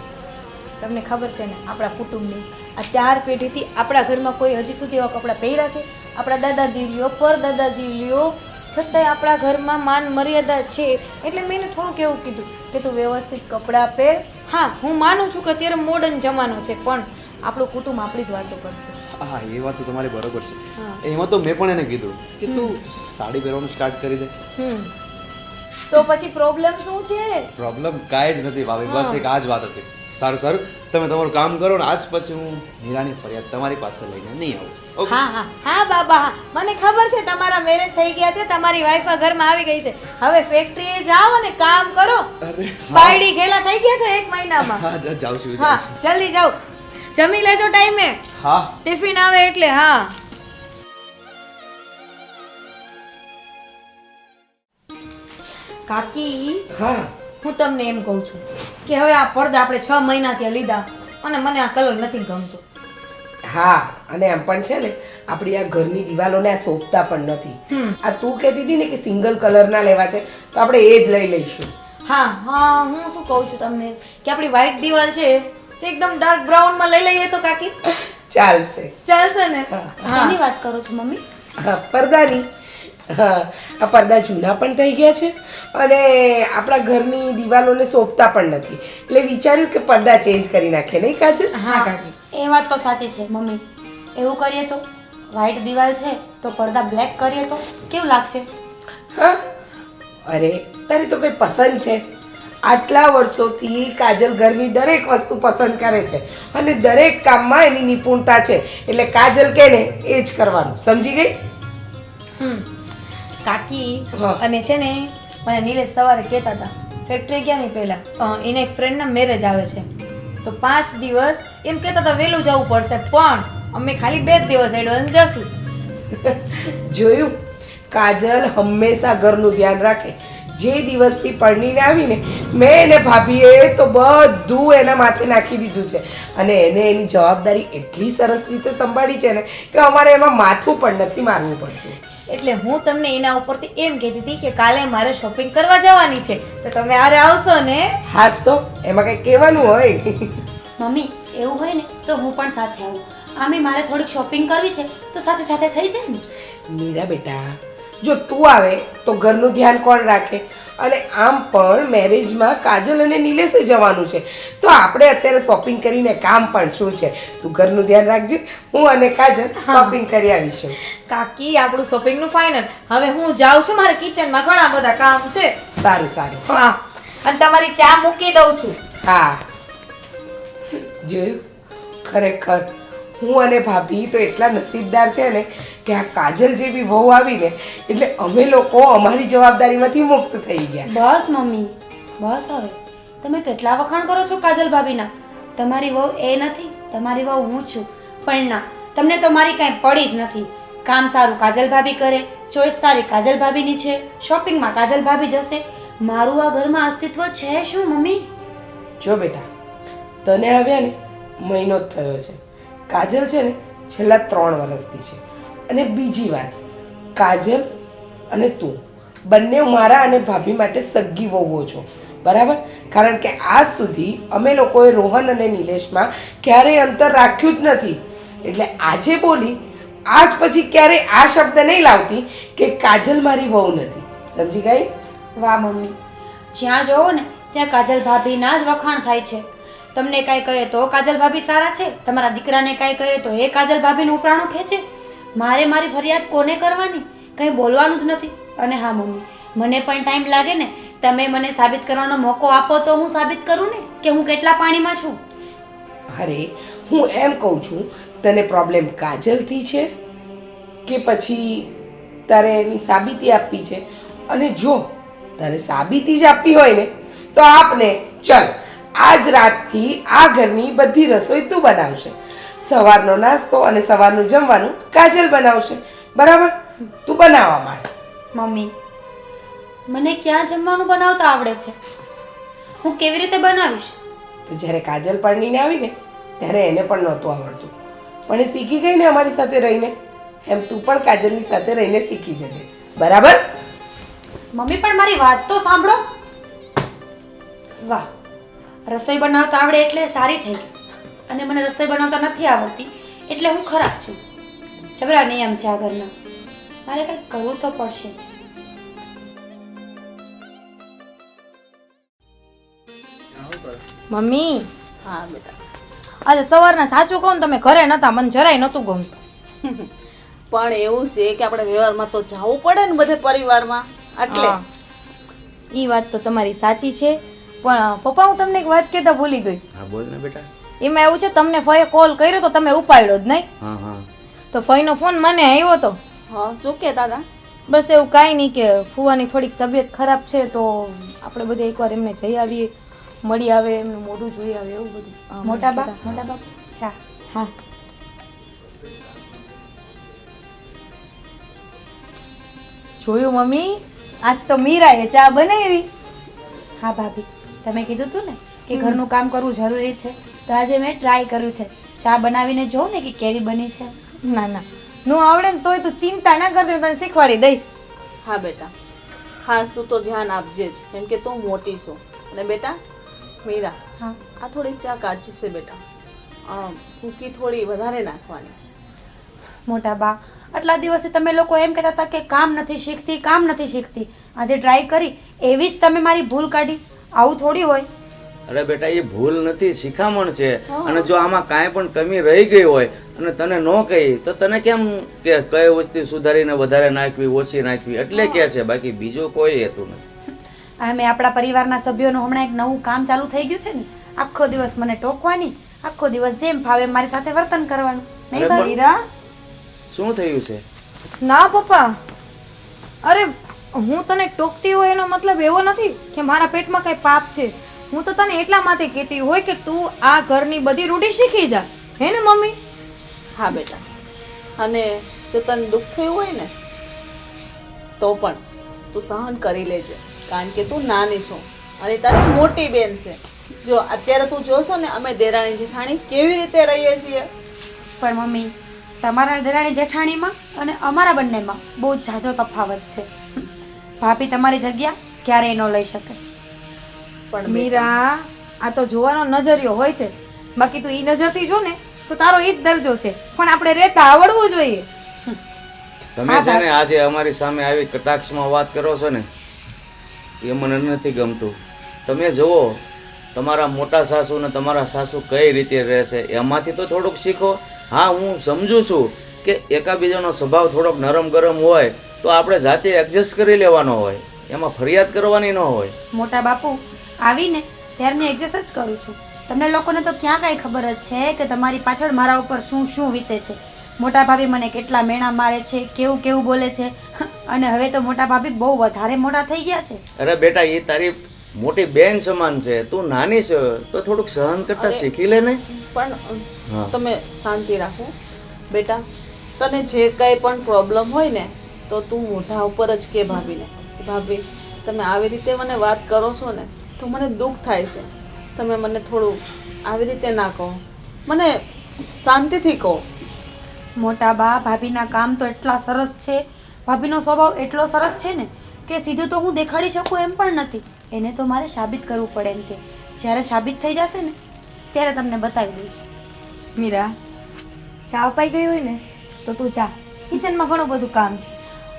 તમને ખબર છે ને આપણા કુટુંબની આ 4 પેઢીથી આપણા ઘરમાં કોઈ હજી સુધી એવા કપડાં પહેર્યા છે? આપણા દાદાજી લ્યો, પરદાદાજી લ્યો, છતાંય આપણા ઘરમાં માન મર્યાદા છે. એટલે મેં એને થોડુંક એવું કીધું કે તું વ્યવસ્થિત કપડાં પહેર. હા, હું માનું છું કે અત્યારે મોડર્ન જમાનો છે, પણ આપણું કુટુંબ આપણી જ વાતો કરશે. હા, એ વાત તો તમારી બરોબર છે. હા. એમાં તો મેં પણ એને કીધું કે તું સાડી પહેરવાનું સ્ટાર્ટ કરી દે. તો પછી પ્રોબ્લેમ શું છે? પ્રોબ્લેમ કાંઈ જ નથી ભાભી, બસ એક આ જ વાત હતી. સારું, તમે તમારું કામ કરો ને, આજ પછી હું હીરાની ફરિયાદ તમારી પાસે લઈને નહીં આવું. ઓકે? હા બાબા, હા, મને ખબર છે તમારા મેરેજ થઈ ગયા છે, તમારી વાઈફ ઘરમાં આવી ગઈ છે. હવે ફેક્ટરીએ જાઓ અને કામ કરો. બાયડી ઘેલા થઈ ગયા છે 1 મહિનામાં. હા, જાઉં છું. હા, જલ્દી જાઓ, જમી લેજો ટાઈમે. હા. ટિફિન આવે એટલે. હા, કાકી, હા, હું તમને એમ કહું છું કે હવે આ પડદા આપણે 6 મહિનાથી લીધા અને મને આ કલર નથી ગમતો. હા અને એમ પણ છે ને આપણી આ ઘરની દિવાલોને આ શોભતા પણ નથી. આ તું કહેતી હતી ને કે સિંગલ કલરના લેવા છે તો આપણે એ જ લઈ લઈશું. હા હા હું શું કહું છું તમને કે આપણી વ્હાઈટ દિવાલ છે તો એકદમ ડાર્ક બ્રાઉનમાં લઈ લઈએ તો કાકી ચાલશે. ચાલશે ને? શેની વાત કરો છો મમ્મી? હા પડદાની. હા આ પડદા જૂના પણ થઈ ગયા છે અને આપણા ઘરની દિવાલોને શોભતા પણ નથી એટલે વિચાર્યું કે પડદા ચેન્જ કરી નાખીએ નહીં કાજલ? હા કાકી એ વાત તો સાચી છે મમ્મી. એવું કરીએ તો વ્હાઈટ દિવાલ છે તો પડદા બ્લેક કરીએ તો કેવું લાગશે? હા અરે તારી તો કઈ પસંદ છે? આટલા વર્ષોથી કાજલ ઘરની દરેક વસ્તુ પસંદ કરે છે અને દરેક કામમાં એની નિપુણતા છે એટલે કાજલ કે ને એ જ કરવાનું. સમજી ગઈ? કાકી હા. અને છે ને મને નીલેશ સવારે કહેતા હતા ફેક્ટરી ગયા નહીં પહેલા એને એક ફ્રેન્ડના મેરેજ આવે છે તો 5 દિવસ એમ કહેતા હતા વહેલું જવું પડશે પણ અમે ખાલી 2 દિવસ એડવાન્સ જશું. જોયું? કાજલ હંમેશા ઘરનું ધ્યાન રાખે. જે દિવસથી પરણીને આવીને મેં એને ભાભીએ તો બધું એના માથે નાખી દીધું છે અને એને એની જવાબદારી એટલી સરસ રીતે સંભાળી છે ને કે અમારે એમાં માથું પણ નથી મારવું પડતું. એટલે હું તમને એના ઉપરથી એમ કહેતી હતી કે કાલે મારે શોપિંગ કરવા જવાની છે તો તમે આરે આવશો ને? હાસ તો એમાં કંઈ કહેવાનું હોય? મમ્મી એવું હોય ને તો હું પણ સાથે આવું. આમે મારે થોડીક શોપિંગ કરવી છે તો સાથે સાથે થઈ જાય ને. મીરા બેટા જો તું આવે તો ઘરનું ધ્યાન કોણ રાખે? અને આમ પણ મેરેજમાં કાજલ અને નીલેશે જવાનું છે તો આપણે અત્યારે શોપિંગ કરીને કામ પણ શું છે? તું ઘરનું ધ્યાન રાખજે, હું અને કાજલ શોપિંગ કરી આવીશું. કાકી આપણું શોપિંગનું ફાઇનલ. હવે હું જાઉં છું મારે કિચનમાં ઘણા બધા કામ છે. સારું સારું. હા અને તમારી ચા મૂકી દઉં છું. હા જોયું? ખરેખર હું અને ભાભી તો એટલા નસીબદાર છે ને કે આ કાજલ જેવી વહુ આવીને એટલે અમે લોકો અમારી જવાબદારીમાંથી મુક્ત થઈ ગયા. બસ મમ્મી બસ. હવે તમે કેટલા વખાણ કરો છો કાજલ ભાભીના. તમારી વહુ એ નથી, તમારી વહુ હું છું. પણ ના, તમને તો મારી કાંઈ પડી જ નથી. કામ સારું કાજલ ભાભી કરે, ચોઈસ તારી કાજલ ભાભીની છે, શોપિંગમાં કાજલ ભાભી જશે. મારું આ ઘરમાં અસ્તિત્વ છે શું મમ્મી? જો બેટા તને આવ્યા ને મહિનો જ થયો છે. કાજલ છે ને છેલ્લા 3 વર્ષથી છે. અને બીજી વાત, કાજલ અને તું બંને મારા અને ભાભી માટે સગ્ગી વહુઓ છો, બરાબર? કારણ કે આજ સુધી અમે લોકોએ રોહન અને નિલેશમાં ક્યારેય અંતર રાખ્યું જ નથી. એટલે આજે બોલી આજ પછી ક્યારેય આ શબ્દ નહીં લાવતી કે કાજલ મારી વહુ નથી. સમજી ગઈ? વાહ મમ્મી, જ્યાં જોવો ને ત્યાં કાજલ ભાભીના જ વખાણ થાય છે. તમને કાંઈ કહે તો કાજલ ભાભી સારા છે, તમારા દીકરાને કાંઈ કહે તો એ કાજલ ભાભીનું ઉપરાણું ખેંચે. મારે મારી ફરિયાદ કોને કરવાની? કંઈ બોલવાનું જ નથી. અને હા મમ્મી, મને પણ ટાઈમ લાગે ને, તમે મને સાબિત કરવાનો મોકો આપો તો હું સાબિત કરું ને કે હું કેટલા પાણીમાં છું. અરે હું એમ કહું છું, તને પ્રોબ્લેમ કાજલથી છે કે પછી તારે એની સાબિતી આપવી છે? અને જો તારે સાબિતી જ આપવી હોય ને તો આપને ચલ આજ રાતથી આ ઘરની બધી રસોઈ તું બનાવશે. સવારનો નાસ્તો અને સવારનું જમવાનું કાજલ બનાવશે, બરાબર? તું બનાવવા માંડ. મમ્મી, મને ક્યાં જમવાનું બનાવતા આવડે છે? હું કેવી રીતે બનાવીશ? તો જ્યારે કાજલ પરણીને આવીને ત્યારે એને પણ નહોતું આવડતું, પણ એ શીખી ગઈ ને અમારી સાથે રહીને. એમ તું પણ કાજલની સાથે રહીને શીખી જજે, બરાબર? મમ્મી પણ મારી વાત તો સાંભળો. વાહ, રસોઈ બનાવતા આવડે એટલે સારી થઈ ગઈ. અને મને રસોઈ બનાવતા નથી આવડતી એટલે હું ખરાબ છું. જબરા નિયમ છે આ ઘરના. મારે કંઈક કરવું તો પડશે જ. મમ્મી હા બેટા, આજે સવારના સાચું કહું ને તમે ઘરે નતા, મને જરાય નહોતું ગમતું. પણ એવું છે કે આપણે વ્યવહારમાં તો જવું પડે ને બધે પરિવારમાં, એટલે એ વાત તો તમારી સાચી છે. પણ પપ્પા હું તમને એક વાત કહેતા ભૂલી ગઈ. હા બોલ ને બેટા. એમાં એવું છે તમને ફઈએ કોલ કર્યો તો તમે ઉપાડ્યો જ નહીં. હા હા. તો ફઈનો ફોન મને આવ્યો હતો. હા શું કે દાદા? બસ એવું કાંઈ નહીં કે ફુવાની થોડીક તબિયત ખરાબ છે તો આપણે બધે એકવાર એમને જઈ આવીએ, મળી આવે, એમનું મોઢું જોઈ આવે એવું બધું. મોટા બાપ ચા. હા જોયું મમ્મી, આજ તો મીરાએ ચા બનાવી. હા ભાભી, તમે કીધું હતું ને કે ઘરનું કામ કરવું જરૂરી છે તો આજે મેં ટ્રાય કર્યું છે. ચા બનાવીને જોઉં ને કે કેવી બની છે. ના ના નો આવડે ને તોય તું ચિંતા ના કરતી, હું તને શીખવાડી દઈશ. હા બેટા, ખાસ તું તો ધ્યાન આપજે જ, કેમ કે તું મોટી છો. અને બેટા મીરા, હા આ થોડી ચા કાચી છે બેટા, ભૂકી થોડી વધારે નાખવાની. મોટા બા, આટલા દિવસે તમે લોકો એમ કહેતા હતા કે કામ નથી શીખતી, કામ નથી શીખતી. આજે ટ્રાય કરી એવી જ તમે મારી ભૂલ કાઢી. આવું થોડી હોય. અરે બેટા, એ ભૂલ નથી, શિખામણ છે. અને જો આમાં કાંઈ પણ કમી રહી ગઈ હોય અને તને ન કહી તો તને કેમ કે કઈ વસ્તુ સુધારીને વધારે નાખવી, ઓછી નાખવી, એટલે કે છે, બાકી બીજું કોઈ હેતુ નથી. અમે આપણા પરિવારના સભ્યોનું હમણાં એક નવું કામ ચાલુ થઈ ગયું છે ને, આખો દિવસ મને ટોકવાની, આખો દિવસ જેમ ફાવે મારી સાથે વર્તન કરવાનું. નહીં અરે ભાઈ? મીરા, શું થયું છે? ના પપ્પા, અરે હું તને ટોકતી હોય એનો મતલબ એવો નથી કે મારા પેટમાં કઈ પાપ છે. હું તો તને એટલા માટે કહેતી હોય કે તું આ ઘરની બધી રૂઢી શીખી જા, હે ને મમ્મી? હા બેટા, અને જો તને દુઃખ થયું હોય ને તો પણ તું સહન કરી લેજે, કારણ કે તું નાની છો અને તારી મોટી બેન છે. જો અત્યારે તું જોશો ને અમે દેરાણી જેઠાણી કેવી રીતે રહીએ છીએ. પણ મમ્મી, તમારા દેરાણી જેઠાણીમાં અને અમારા બંનેમાં બહુ ઝાઝો તફાવત છે. ભાભી તમારી જગ્યા ક્યારેય ન લઈ શકે. પણ મીરા, આ તો જોવાનો નજરિયો હોય છે, બાકી તું ઈ નજરથી જો ને તો તારો ઈ જ દરજ્જો છે, પણ આપણે રહેતા આવડવું જોઈએ. તમે છે ને આજે અમારી સામે આવી કટાક્ષમાં વાત કરો છો ને, એ મને નથી ગમતું. તમે જુઓ તમારા મોટા સાસુ ને તમારા સાસુ કઈ રીતે રહે છે, એમાંથી તો થોડુંક શીખો. હા, હું સમજુ છું કે એકાબીજાનો સ્વભાવ થોડોક નરમ ગરમ હોય તો આપણે જાતે એડજસ્ટ કરી લેવાનો હોય, એમાં ફરિયાદ કરવાની ન હોય. મોટા બાપુ, આવીને ત્યારની એડજસ્ટ જ કરું છું. તમને લોકોને તો ક્યાં કાંઈ ખબર જ છે કે તમારી પાછળ મારા ઉપર શું શું વીતે છે. મોટા ભાભી મને કેટલા મેણા મારે છે, કેવું કેવું બોલે છે, અને હવે તો મોટા ભાભી બહુ વધારે મોટા થઈ ગયા છે. અરે બેટા, એ તારી મોટી બેન સમાન છે, તું નાની છે તો થોડુંક સહન કરતા શીખી લે ને. પણ હા. તમે શાંતિ રાખો બેટા, તને જે કંઈ પણ પ્રોબ્લેમ હોય ને તો તું મોઢા ઉપર જ કે ભાભીને, ભાભી તમે આવી રીતે મને વાત કરો છો ને તો મને દુઃખ થાય છે, તમે મને થોડું આવી રીતે ના કહો, મને શાંતિથી કહો. મોટા બા, ભાભીના કામ તો એટલા સરસ છે, ભાભીનો સ્વભાવ એટલો સરસ છે ને કે સીધું તો હું દેખાડી શકું એમ પણ નથી. એને તો મારે સાબિત કરવું પડે એમ છે. જ્યારે સાબિત થઈ જશે ને ત્યારે તમને બતાવી દઈશ. મીરા, ચા અપાઈ ગઈ હોય ને તો તું જા, કિચનમાં ઘણું બધું કામ છે.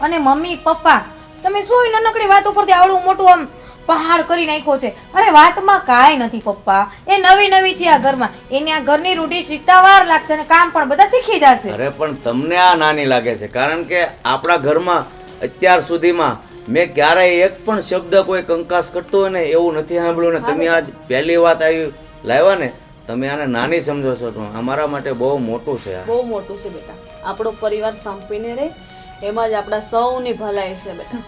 અને મમ્મી પપ્પા, તમે શું એ નાનકડી વાત ઉપરથી આવડું મોટું આમ પહાડ કરી નાખ્યો છે? અરે વાતમાં કાંઈ નથી પપ્પા, એ નવી નવી છે આ ઘરમાં, એને આ ઘરની રૂઢી શીખતા વાર લાગશે અને કામ પણ બધા શીખી જશે. અરે પણ તમને આ નાની લાગે છે, કારણ કે આપણા ઘરમાં અત્યાર સુધીમાં મેં ક્યારેય એક પણ શબ્દ કોઈ કંકાસ કરતો હોય ને એવું નથી સાંભળ્યું ને તમે આજ પહેલી વાત આવી લાવ્યા ને, તમે આને નાની સમજો છો તો અમારા માટે બહુ મોટું છે. બહુ મોટું છે બેટા, આપણો પરિવાર સંપીને રહે એમાં જ આપણા સૌની ભલાઈ છે બેટા.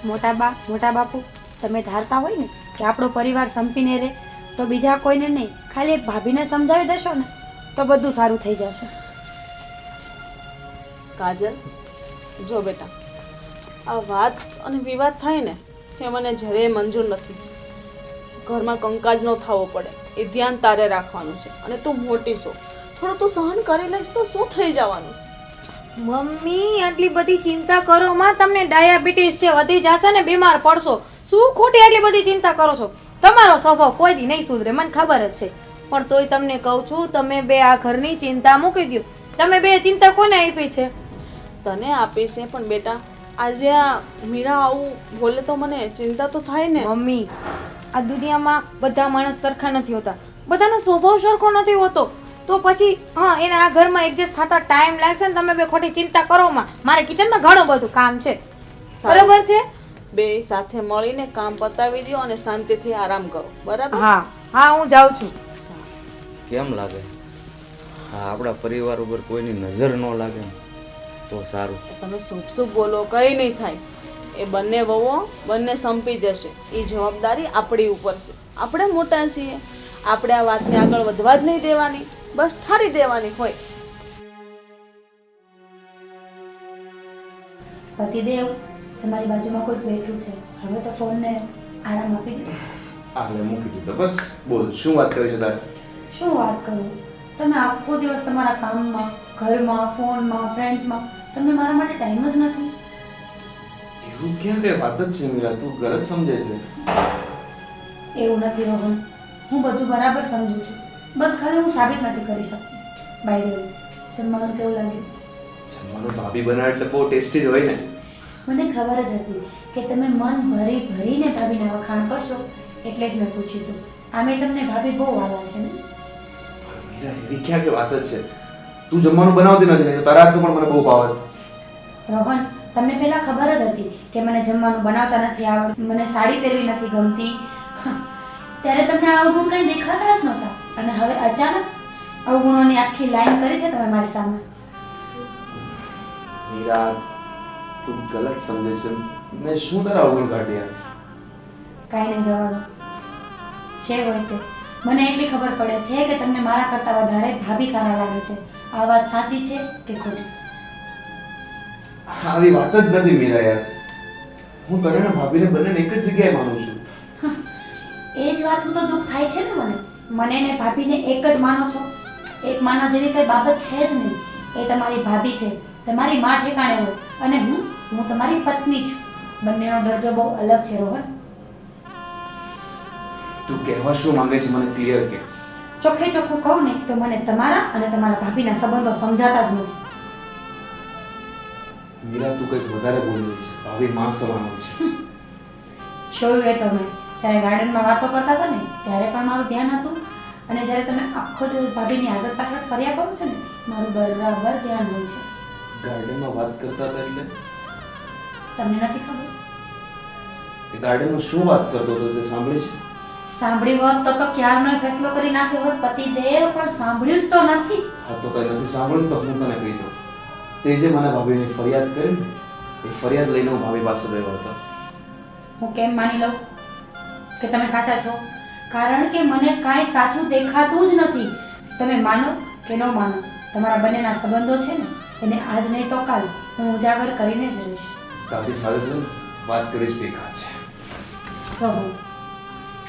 મોટા બા, મોટા બાપુ, તમે ધારતા હોય ને કે આપણો પરિવાર સંપીને રહે તો બીજા કોઈને નહીં, ખાલી એક ભાભીને સમજાવી દેશો ને તો બધું સારું થઈ જશે. કાજલ, જો બેટા, આ વાત અને વિવાદ થાય ને એ મને જરાય મંજૂર નથી. ઘરમાં કંકાજ ન થવો પડે એ ધ્યાન તારે રાખવાનું છે. અને તું મોટી છો, થોડું તું સહન કરી લઈશ તો શું થઈ જવાનું છે? મમ્મી, આટલી બધી ચિંતા કરો માં, તમને ડાયાબિટીસ છે, વધી જશે ને બીમાર પડશો. શું ખોટી આટલી બધી ચિંતા કરો છો? તમારો સ્વભાવ કોઈ દી નહીં સુધરે, મને ખબર જ છે. પણ તોય તમને કહું છું, તમે બે આ ઘરની ચિંતા મૂકી દો. તમે બે ચિંતા કોને આપી છે? તને આપી છે, પણ બેટા આજે આ મીરા આવું બોલે તો મને ચિંતા તો થાય ને. મમ્મી, આ દુનિયામાં બધા માણસ સરખા નથી હોતા, બધાનો સ્વભાવ સરખો નથી હોતો. તો પછી હા, એને આ ઘરમાં એડજસ્ટ થતા ટાઈમ લાગશે ને. તમે બે ખોટી ચિંતા કરો માં, મારે કિચનમાં ઘણું બધું કામ છે, બરાબર છે? બે સાથે મળીને કામ પતાવી દો અને શાંતિથી આરામ કરો, બરાબર? હા હા, હું જાઉં છું. કેમ લાગે? હા, આપણા પરિવાર ઉપર કોઈની નજર ન લાગે ને તો સારું. તમે શુભ શુભ બોલો, કઈ નહીં થાય. એ બંને વહુઓ બંને સંપી જશે, એ જવાબદારી આપણી ઉપર છે. આપણે મોટા છીએ, આપણે આ વાતને આગળ વધવા જ નહીં દેવાની, બસ ઠારી દેવાની હોય. પતિદેવ, તમારી બાજુમાં કોઈ બેઠું છે, હવે તો ફોનને આરામ આપી દીધો. આગળ મૂકી દીધો, બસ બોલ, શું વાત કરી છે તારે? શું વાત કરું, તમે આખો દિવસ તમારા કામમાં, ઘરમાં, ફોનમાં, ફ્રેન્ડ્સમાં, તમને મારા માટે ટાઈમ જ નથી. એવું ક્યાં કઈ વાત જ છે મીરા, તું ગલત સમજે છે. એવું નથી રોહન, હું બધું બરાબર સમજુ છું. બસ ખાલી હું સાબિત નથી કરી શકતી. બાય ધ વે, જમવાનું કેવું લાગ્યું? જમવાનું ભાભી બનાવે એટલે બહુ ટેસ્ટી જ હોય ને. મને ખબર જ હતી કે તમે મન ભરીને ભાભીને વખાણ કરશો, એટલે જ મેં પૂછ્યું હતું. આમે તમને ભાભી બહુ વાલા છે ને? મીરા, એવી ક્યાં કે વાત જ છે. તું જમવાનું બનાવતી નથી, નહીં તો તારા હાથનું પણ મને બહુ ભાવત. રોહન, તમને પહેલા ખબર જ હતી કે મને જમવાનું બનાવતા નથી આવડતું, મને સાડી પહેરવી નથી ગમતી. ત્યારે તમને આ અવગુણ કંઈ દેખાતા જ નહોતા, અને હવે અચાનક અવગુણોની આખી લાઈન કરી છે તમે મારી સામે. મીરા, તું ગલત સમજે છે. મેં શું તારા અવગુણ કાઢ્યા? કાંઈ નહીં, જવા દો. છે હોય તે મને એટલી ખબર પડે છે કે તમને મારા કરતાં વધારે ભાભી સારા લાગે છે. આ વાત સાચી છે કે ખોટી? આવી વાત જ નથી મીરા યાર. હું તને ને ભાભીને બંનેને એક જ જગ્યાએ માનું છું. એ જ વાતનું તો દુઃખ થાય છે ને મને ને ભાભીને એક જ માનો છો. એક માનો જેવી કઈ બાબત છે જ નહીં. એ તમારી ભાભી છે, તમારી માં ઠેકાણે હોય, અને હું તમારી પત્ની છું. બંનેનો દરજ્જો બહુ અલગ છે રોહન. તું કહેવા શું માંગે છે મને ક્લિયર કે? ચોખ્ખે ચોખ્ખું કહું ને તો મને તમારા અને તમારા ભાભીના સંબંધો સમજાતા જ નથી. મીરા, તું કંઈક વધારે બોલી રહી છે. ભાભી માં સમાન છે. જોયું એ તમે જ્યારે ગાર્ડનમાં વાતો કરતા હતા ને ત્યારે પણ મારું ધ્યાન હતું, અને જ્યારે તમે આખો દિવસ ભાભીની આગળ પાછળ ફર્યા કરો છો ને મારું બરાબર ધ્યાન હોય છે. ગાર્ડનમાં વાત કરતા હતા એટલે? તમને નથી ખબર? એ ગાર્ડનમાં શું વાત કરતો હતો તે સાંભળી છે? સાંભળી હોત તો ક્યારનો ફેસલો કરી નાખ્યો હોત પતિદેવ, પણ સાંભળ્યું જ તો નથી. હા, તો કઈ નથી સાંભળ્યું તો હું તને કહી દઉં. તે જે મને ભાભીની ફરિયાદ કરી ને એ ફરિયાદ લઈને હું ભાભી પાસે ગયો હતો. હું કેમ માની લઉં કે તમે સાચા છો? કારણ કે મને કાંઈ સાચું દેખાતું જ નથી. તમે માનો કે ન માનો, તમારા બંનેના સંબંધો છે ને એને આજ નહીં તો કાલ હું ઉજાગર કરીને જ રહીશ. તારી સાથે તો વાત કરી જ બેકાર છે. પ્રભુ,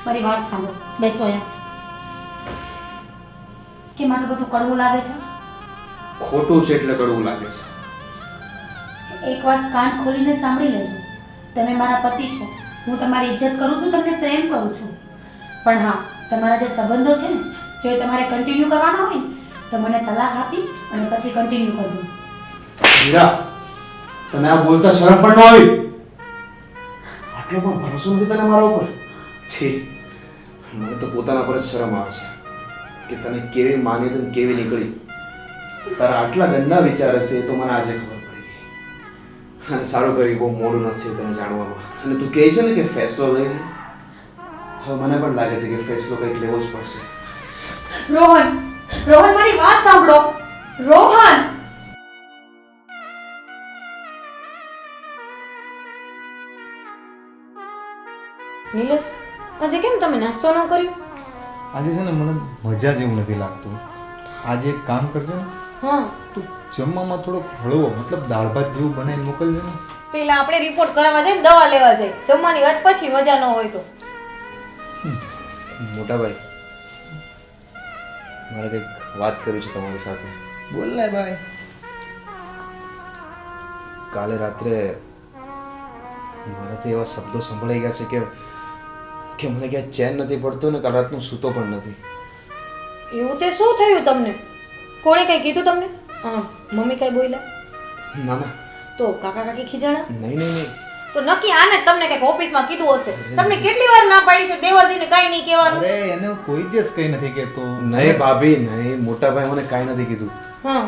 મારી વાત સાંભળો. બેસો યાર. કે મારું બધું કડવું લાગે છે? ખોટું છે એટલે કડવું લાગે છે. એક વાત કાન ખોલીને સાંભળી લેજો. તમે મારા પતિ છો, હું તમારી ઇજ્જત કરું છું, તમને પ્રેમ કરું છું, પણ હા, તમારા જે સંબંધો છે ને જો એ તમારે કન્ટિન્યુ કરવાના હોય ને તો મને તલાક આપી અને પછી કન્ટિન્યુ કરજો. મીરા, તને આ બોલતા શરમ પણ ન આવી? આટલો પણ ભરોસો નથી તને મારા ઉપર? છી, મને તો પોતાના પર જ શરમ આવે છે કે તને કેવી માની તને કેવી નીકળી. તારા આટલા ગંદા વિચાર હશે એ તો મને આજે ખબર પડી ગઈ. અને સારું કર્યું બહુ મોડું નથી તને જાણવામાં. અને તું કહે છે ને કે ફેસલો લઈ લે, હવે મને પણ લાગે છે કે ફેસલો કંઈક લેવો જ પડશે. રોહન, રોહન મારી વાત સાંભળો. રોહન, નિલેશ, આજે કેમ તમે નાસ્તો ન કર્યો? આજે છે ને મને મજા જેવું નથી લાગતું. આજે એક કામ કરજે ને, હા, તું જમવામાં થોડોક હળવો મતલબ દાળ ભાત જેવું બનાવીને મોકલજે ને. પેલા આપણે રિપોર્ટ કરાવવા જાય ને દવા લેવા જાય, જમવાની વાત પછી મજા ન હોય તો. મોટા ભાઈ, મારે કંઈક વાત કરવી છે તમારી સાથે. બોલ ને ભાઈ. કાલે રાત્રે મારાથી એવા શબ્દો સંભળાઈ ગયા છે કે મને ક્યાંય ચેન નથી પડતો ને કાલ રાતનું સૂતો પણ નથી. એવું તે શું થયું તમને? કોણે કઈ કીધું તમને? હા, મમ્મી કઈ બોલ્યા? ના ના, તો કાકા કાકી ખીજાણા? નહીં નહીં નહીં. તો નક્કી આને તમને કઈક ઓફિસમાં કીધું હશે. તમને કેટલી વાર ના પાડી છે દેવરજીને કઈ નહીં કહેવાનું? અરે એને હું કોઈ દિવસ કઈ નથી કહેતો. નહીં ભાભી નહીં, મોટા ભાઈ મને કાંઈ નથી કીધું. હા,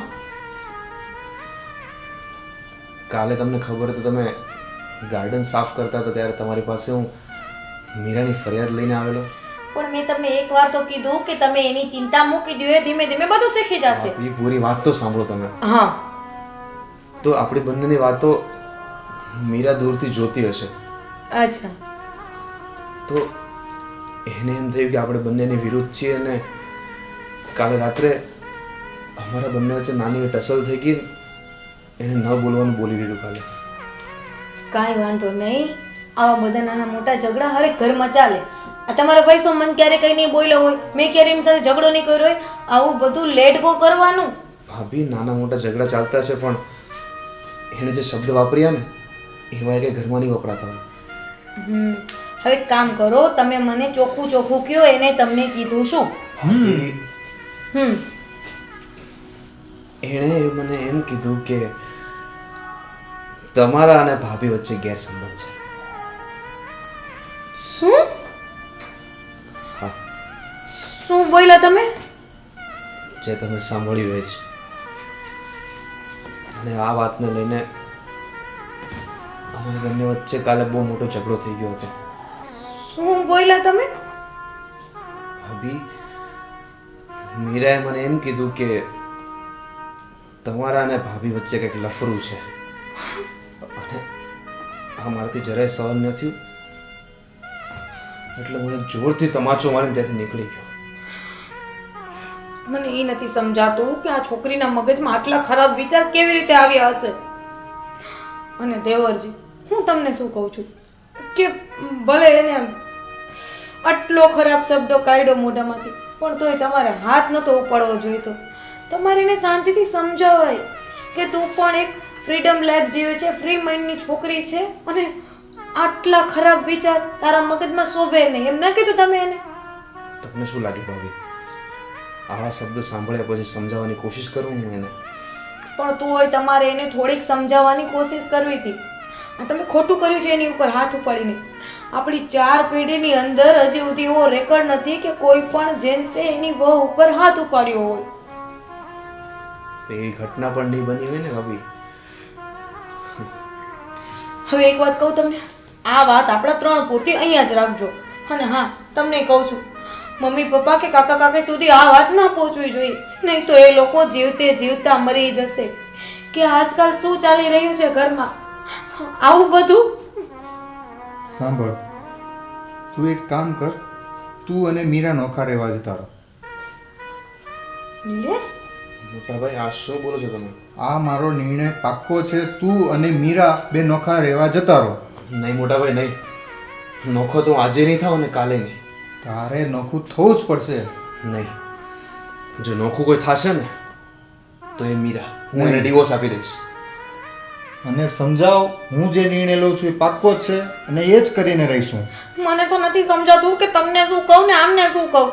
કાલે તમને ખબર તો તમે ગાર્ડન સાફ કરતા હતા ત્યારે તમારી પાસે હું મીરાની ફરિયાદ લઈને આવેલો. પણ મેં તમને એક વાર તો કીધું કે તમે એની ચિંતા મૂકી દો, એ ધીમે ધીમે બધું શીખી જશે. એ પૂરી વાત તો સાંભળો તમે. હા, તો આપણી બંનેની વાતો મીરા દૂરથી જોતી હશે અચ્છા. તો એને એમ થયું કે આપણે બંનેની વિરુદ્ધ છીએ અને કાલે રાત્રે અમારા બંને વચ્ચે નાની ટસલ થઈ ગઈ. એને ન બોલવાનું બોલી દીધું કાલે. કાંઈ વાંધો નહીં, આવા બધા નાના મોટા ઝઘડા હરેક ઘરમાં ચાલે. આ તમારા ભાઈ શું મને ક્યારે કંઈ નહીં બોલ્યો હોય, મેં ક્યારે એની સાથે ઝઘડો નહીં કર્યો હોય, આવું બધું લેટ ગો કરવાનું. ભાભી નાના મોટા ઝઘડા ચાલતા છે પણ એણે જે શબ્દ વાપર્યા ને એવા કે ઘરમાં નહીં વપરાતા હોય. હવે એક કામ કરો, તમે મને ચોખ્ખું ચોખ્ખું કયો એને તમને કીધું શું? એણે મને એમ કીધું કે તમારા અને ભાભી વચ્ચે ગેરસંબંધ છે. શું હા, શું બોલ્યા તમે? જે તમે સાંભળ્યું એ જ. અને આ વાતને લઈને અમારી બંને વચ્ચે કાલે બહુ મોટો ઝઘડો થઈ ગયો હતો. શું બોલ્યા તમે? ભાભી, મીરાએ મને એમ કીધું કે તમારા અને ભાભી વચ્ચે કંઈક લફરું છે અને આ મારાથી જરાય સહન ન થયું એટલે મને જોરથી તમાચો મારીને ત્યાંથી નીકળી ગયો. મને એ નથી સમજાતું કે આ છોકરીના મગજમાં આટલા ખરાબ વિચાર કેવી રીતે આવ્યા હશે. અને દેવરજી, હું તમને શું કહું છું કે ભલે એને આટલો ખરાબ શબ્દ કાઢ્યો મોઢામાંથી, પણ તોય તમારે હાથ નતો ઉપાડવો જોઈતો. તમારે એને શાંતિથી સમજાવાય કે તું પણ એક ફ્રીડમ લાઈફ જીવે છે, ફ્રી માઇન્ડની છોકરી છે અને આટલા ખરાબ વિચાર તારા મગજમાં શોભે નહીં, એમ ના કીધું તમે એને? તમને શું લાગે ભાભી, આવા શબ્દ સાંભળ્યા પછી સમજાવવાની કોશિશ કરું હું એને? પણ તોય તમારે એને થોડીક સમજાવવાની કોશિશ કરવી હતી. આ તમે ખોટું કર્યું છે એની ઉપર હાથ ઉપાડીને. આપણી 4 પેઢીની અંદર હજી સુધી એવો રેકોર્ડ નથી કે કોઈ પણ જેન્ટ્સે એની વહુ ઉપર હાથ ઉપાડ્યો હોય. એ ઘટના પણ નહીં બની હોય ને ભાભી. હવે એક વાત કહું તમને, આ વાત આપણા 3 પૂરતી અહીંયા જ રાખજો. અને હા, તમને કહું છું, મમ્મી પપ્પા કે કાકા કાકી સુધી આ વાત ના પહોંચવી જોઈએ, નહીં તો એ લોકો જીવતે જીવતા મરી જશે. કે આજકાલ શું ચાલી રહ્યું છે ઘરમાં, આવું બધું. સાંભળ, તું એક કામ કર, તું અને મીરા નોખા રહેવા જતા રહો. નિલેશ, મોટા ભાઈ આ શું બોલો છો તમે? આ મારો નિર્ણય પાક્કો છે. તું અને મીરા બે નોખા રહેવા જતા રહો. નહીં મોટા ભાઈ નહીં, નોખો તો હું આજે નહીં થાવ અને કાલે નહીં. તારે નોખું થવું જ પડશે. નહીં, જો નોખું કોઈ થશે ને તો એ મીરા, હું એને ડિવોર્સ આપી દઈશ. અને સમજાવ, હું જે નિર્ણય લઉં છું એ પાક્કો જ છે અને એ જ કરીને રહીશું. મને તો નથી સમજાતું કે તમને શું કહું ને આમને શું કહું.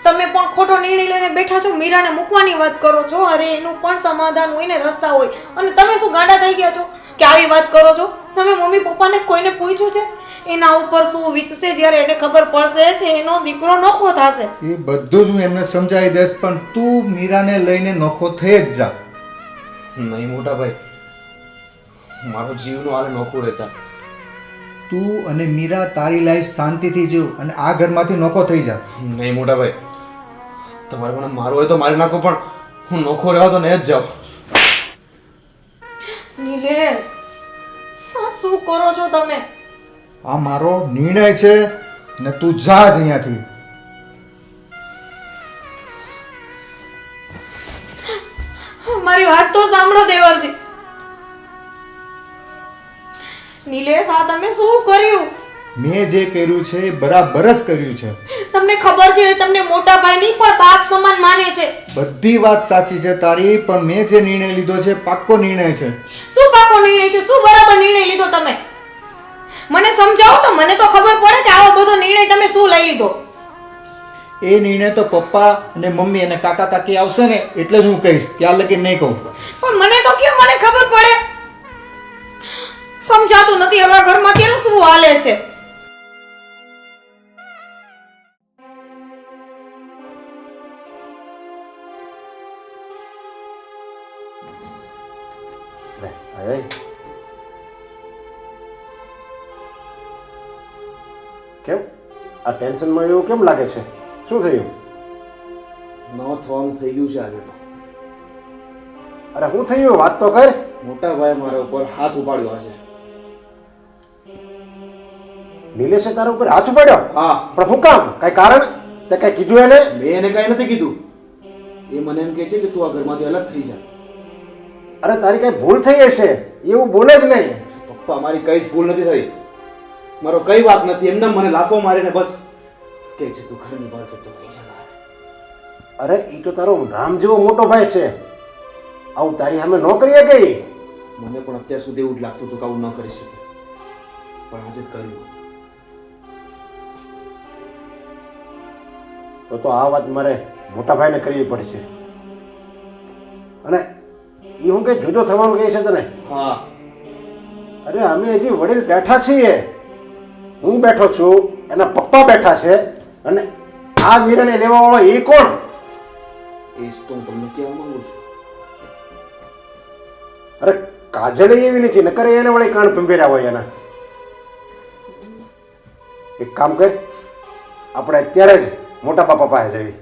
તમે પણ ખોટો નિર્ણય લઈને બેઠા છો, મીરાને મૂકવાની વાત કરો છો. અરે એનું પણ સમાધાન હોય ને, રસ્તા હોય. અને તમે શું ગાંડા થઈ ગયા છો કે આવી વાત કરો છો? તમે મમ્મી પપ્પાને કોઈને પૂછ્યું છે એના ઉપર શું વીતશે જ્યારે એને ખબર પડશે કે એનો દીકરો નોખો થશે? એ બધું જ હું એમને સમજાવી દઈશ, પણ તું મીરાને લઈને નોખો થઈ જ જા. નહીં મોટા ભાઈ, મારો જીવનો હાલ નોખું રહેતા. તું અને મીરા તારી લાઈફ શાંતિથી જીવ અને આ ઘરમાંથી નોખો થઈ જા. નહીં મોટા ભાઈ, તમારે મને મારવું હોય તો મારી નાખો, પણ હું નોખો રહેવા તો નહીં જ જાઉં. નિલેશ, આ શું કરો છો તમે? આ મારો નિર્ણય છે ને તું જા જ અહીંયાથી. મારી વાત તો સાંભળો દેવરજી. નિલેશ, આ તમે શું કર્યું? મેં જે કર્યું છે એ બરાબર જ કર્યું છે. તમને ખબર છે તમને મોટા ભાઈ નહીં પણ બાપ સમાન માને છે. બધી વાત સાચી છે તારી, પણ મેં જે નિર્ણય લીધો છે પાક્કો નિર્ણય છે. શું પાકો નિર્ણય છે? શું બરાબર નિર્ણય લીધો તમે? મને સમજાવો તો મને તો ખબર પડે કે આવો બધો નિર્ણય તમે શું લઈ લીધો. એ નિર્ણય તો પપ્પા અને મમ્મી અને કાકા કાકી આવશે ને એટલે જ હું કહીશ, ત્યાં લગી નહીં કહું. પણ મને તો કેમ મને ખબર પડે? સમજાતું નથી હવે ઘરમાં અત્યારે શું હાલે છે. લે, આય. કેમ આ ટેન્શનમાં એવું કેમ લાગે છે? શું થયું? ન થવાનું થઈ ગયું છે આજે તો. અરે શું થયું? વાત તો કર. મોટા ભાઈ મારા ઉપર હાથ ઉપાડ્યો આજે. નિલેશે તારા ઉપર હાથ ઉપાડ્યો? હા. પણ શું કામ? કઈ કારણ? તે કઈ કીધું એને? મેં એને કઈ નથી કીધું. એ મને એમ કહે છે કે તું આ ઘરમાંથી અલગ થઈ જા. અરે તારી કઈ ભૂલ થઈ હશે, એવું બોલે જ નહીં. પપ્પા, મારી કઈ જ ભૂલ નથી થઈ. મારો કઈ વાત નથી, એમને મને લાફો મારીને બસ કે છે તું ઘરની બહાર જતો રહી છે. અરે એ તો તારો રામ જેવો મોટો ભાઈ છે, આવું તારી સામે ન કરી ગઈ. મને પણ અત્યાર સુધી એવું જ લાગતું હતું કે આવું ન કરી શકે, પણ આજે જ કર્યું. તો આ વાત મારે મોટા ભાઈને કરવી પડશે. અને એ હું કઈ જુદો થવાનું કહે છે તને? હા, અરે અમે હજી વડીલ બેઠા છીએ, હું બેઠો છું, એના પપ્પા બેઠા છે, અને આ નિર્ણય લેવા વાળો એ કોણ? એ જ તો હું તમને કહેવા માંગુ છું. અરે કાજળ એવી નથી, નકર એને વળી કાન પંભેર્યા હોય એના. એક કામ કર, આપણે અત્યારે જ મોટા બાપા પાસે જવી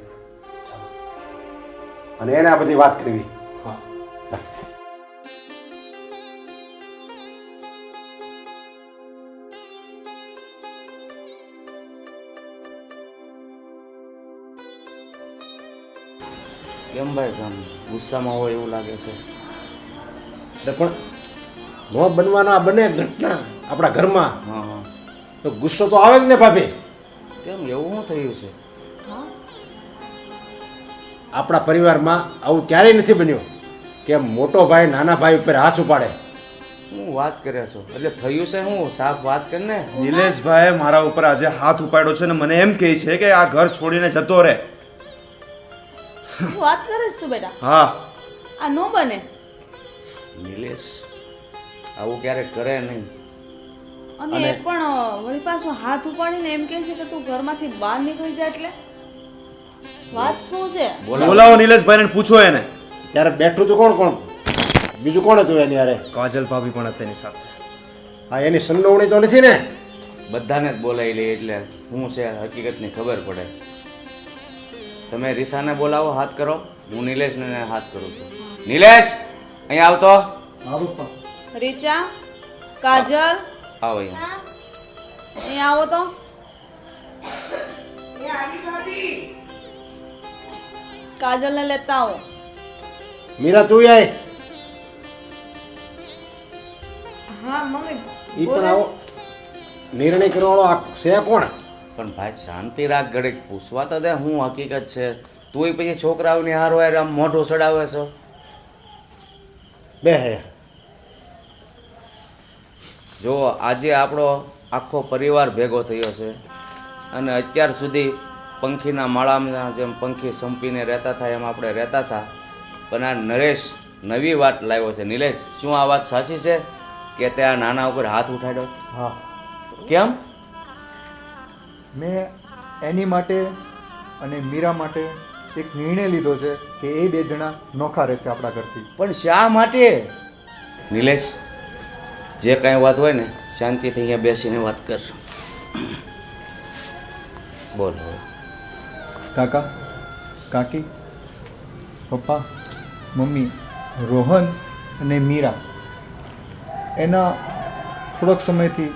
અને એને આ બધી વાત કરવી. હા, કેમ ભાઈ આમ ગુસ્સામાં હોય એવું લાગે છે? એટલે પણ ન બનવાના બને ઘટના આપણા ઘરમાં હા હા, તો ગુસ્સો તો આવે જ ને ભાભી. કેમ એવું શું થયું છે? આપણા પરિવારમાં આવું ક્યારેય નથી બન્યું કે મોટો ભાઈ નાના ભાઈ ઉપર હાથ ઉપાડે. હું વાત કર્યા છો એટલે થયું છે હું? સાફ વાત કર ને. નિલેશભાઈ મારા ઉપર આજે હાથ ઉપાડ્યો છે ને મને એમ કહે છે કે આ ઘર છોડીને જતો રહે. શું વાત કરીશ તું બેટા? હા, આ નો બને. નિલેશ આવું ક્યારેક કરે નહીં. અને એ પણ વળી પાછો હાથ ઉપાડીને એમ કહે છે કે તું ઘરમાંથી બહાર નીકળી જા. એટલે વાત શું છે? બોલાવો નિલેશભાઈ ને પૂછો એને. ત્યારે બેઠું તો કોણ કોણ? બીજું કોણ હતું એની યારે? કાજલ ભાભી પણ હતા એની સાથે. હા, એની સંડોવણી તો નથી ને? બધાને જ બોલાવી લે એટલે શું છે હકીકતની ખબર પડે. તમે રીસાને બોલાવો, હાથ કરો. હું નિલેશને હાથ કરું છું. નિલેશ અહીંયા આવતો. રીચા, કાજલ, આવો અહીંયા. અહીંયા આવો તો. કાજલને લેતા આવો. મીરા તું આય. હા મમ્મી. ઈ પણ આવો. નિર્ણય કરવાવાળો આ છે કોણ? પણ ભાઈ શાંતિ રાખ, ઘડીક પૂછવા તો દે હું હકીકત છે. તુંય પછી છોકરાઓની હારો હારે આમ મોઢું ચડાવે છો. બે હે. જો આજે આપણો આખો પરિવાર ભેગો થયો છે અને અત્યાર સુધી પંખીના માળામાં જેમ પંખી સંપીને રહેતા થાય એમ આપણે રહેતા હતા. પણ આ નરેશ નવી વાત લાવ્યો છે. નિલેશ, શું આ વાત સાચી છે કે તે આ નાના ઉપર હાથ ઉઠાડ્યો? હા, કેમ? મેં એની માટે અને મીરા માટે એક નિર્ણય લીધો છે કે એ બે જણા નોખા રહેશે આપણા ઘરથી. પણ શા માટે? નિલેશ, જે કાંઈ વાત હોય ને શાંતિથી અહીંયા બેસીને વાત કર. બોલ હવે. કાકા, કાકી, પપ્પા, મમ્મી, રોહન અને મીરા એના થોડોક સમયથી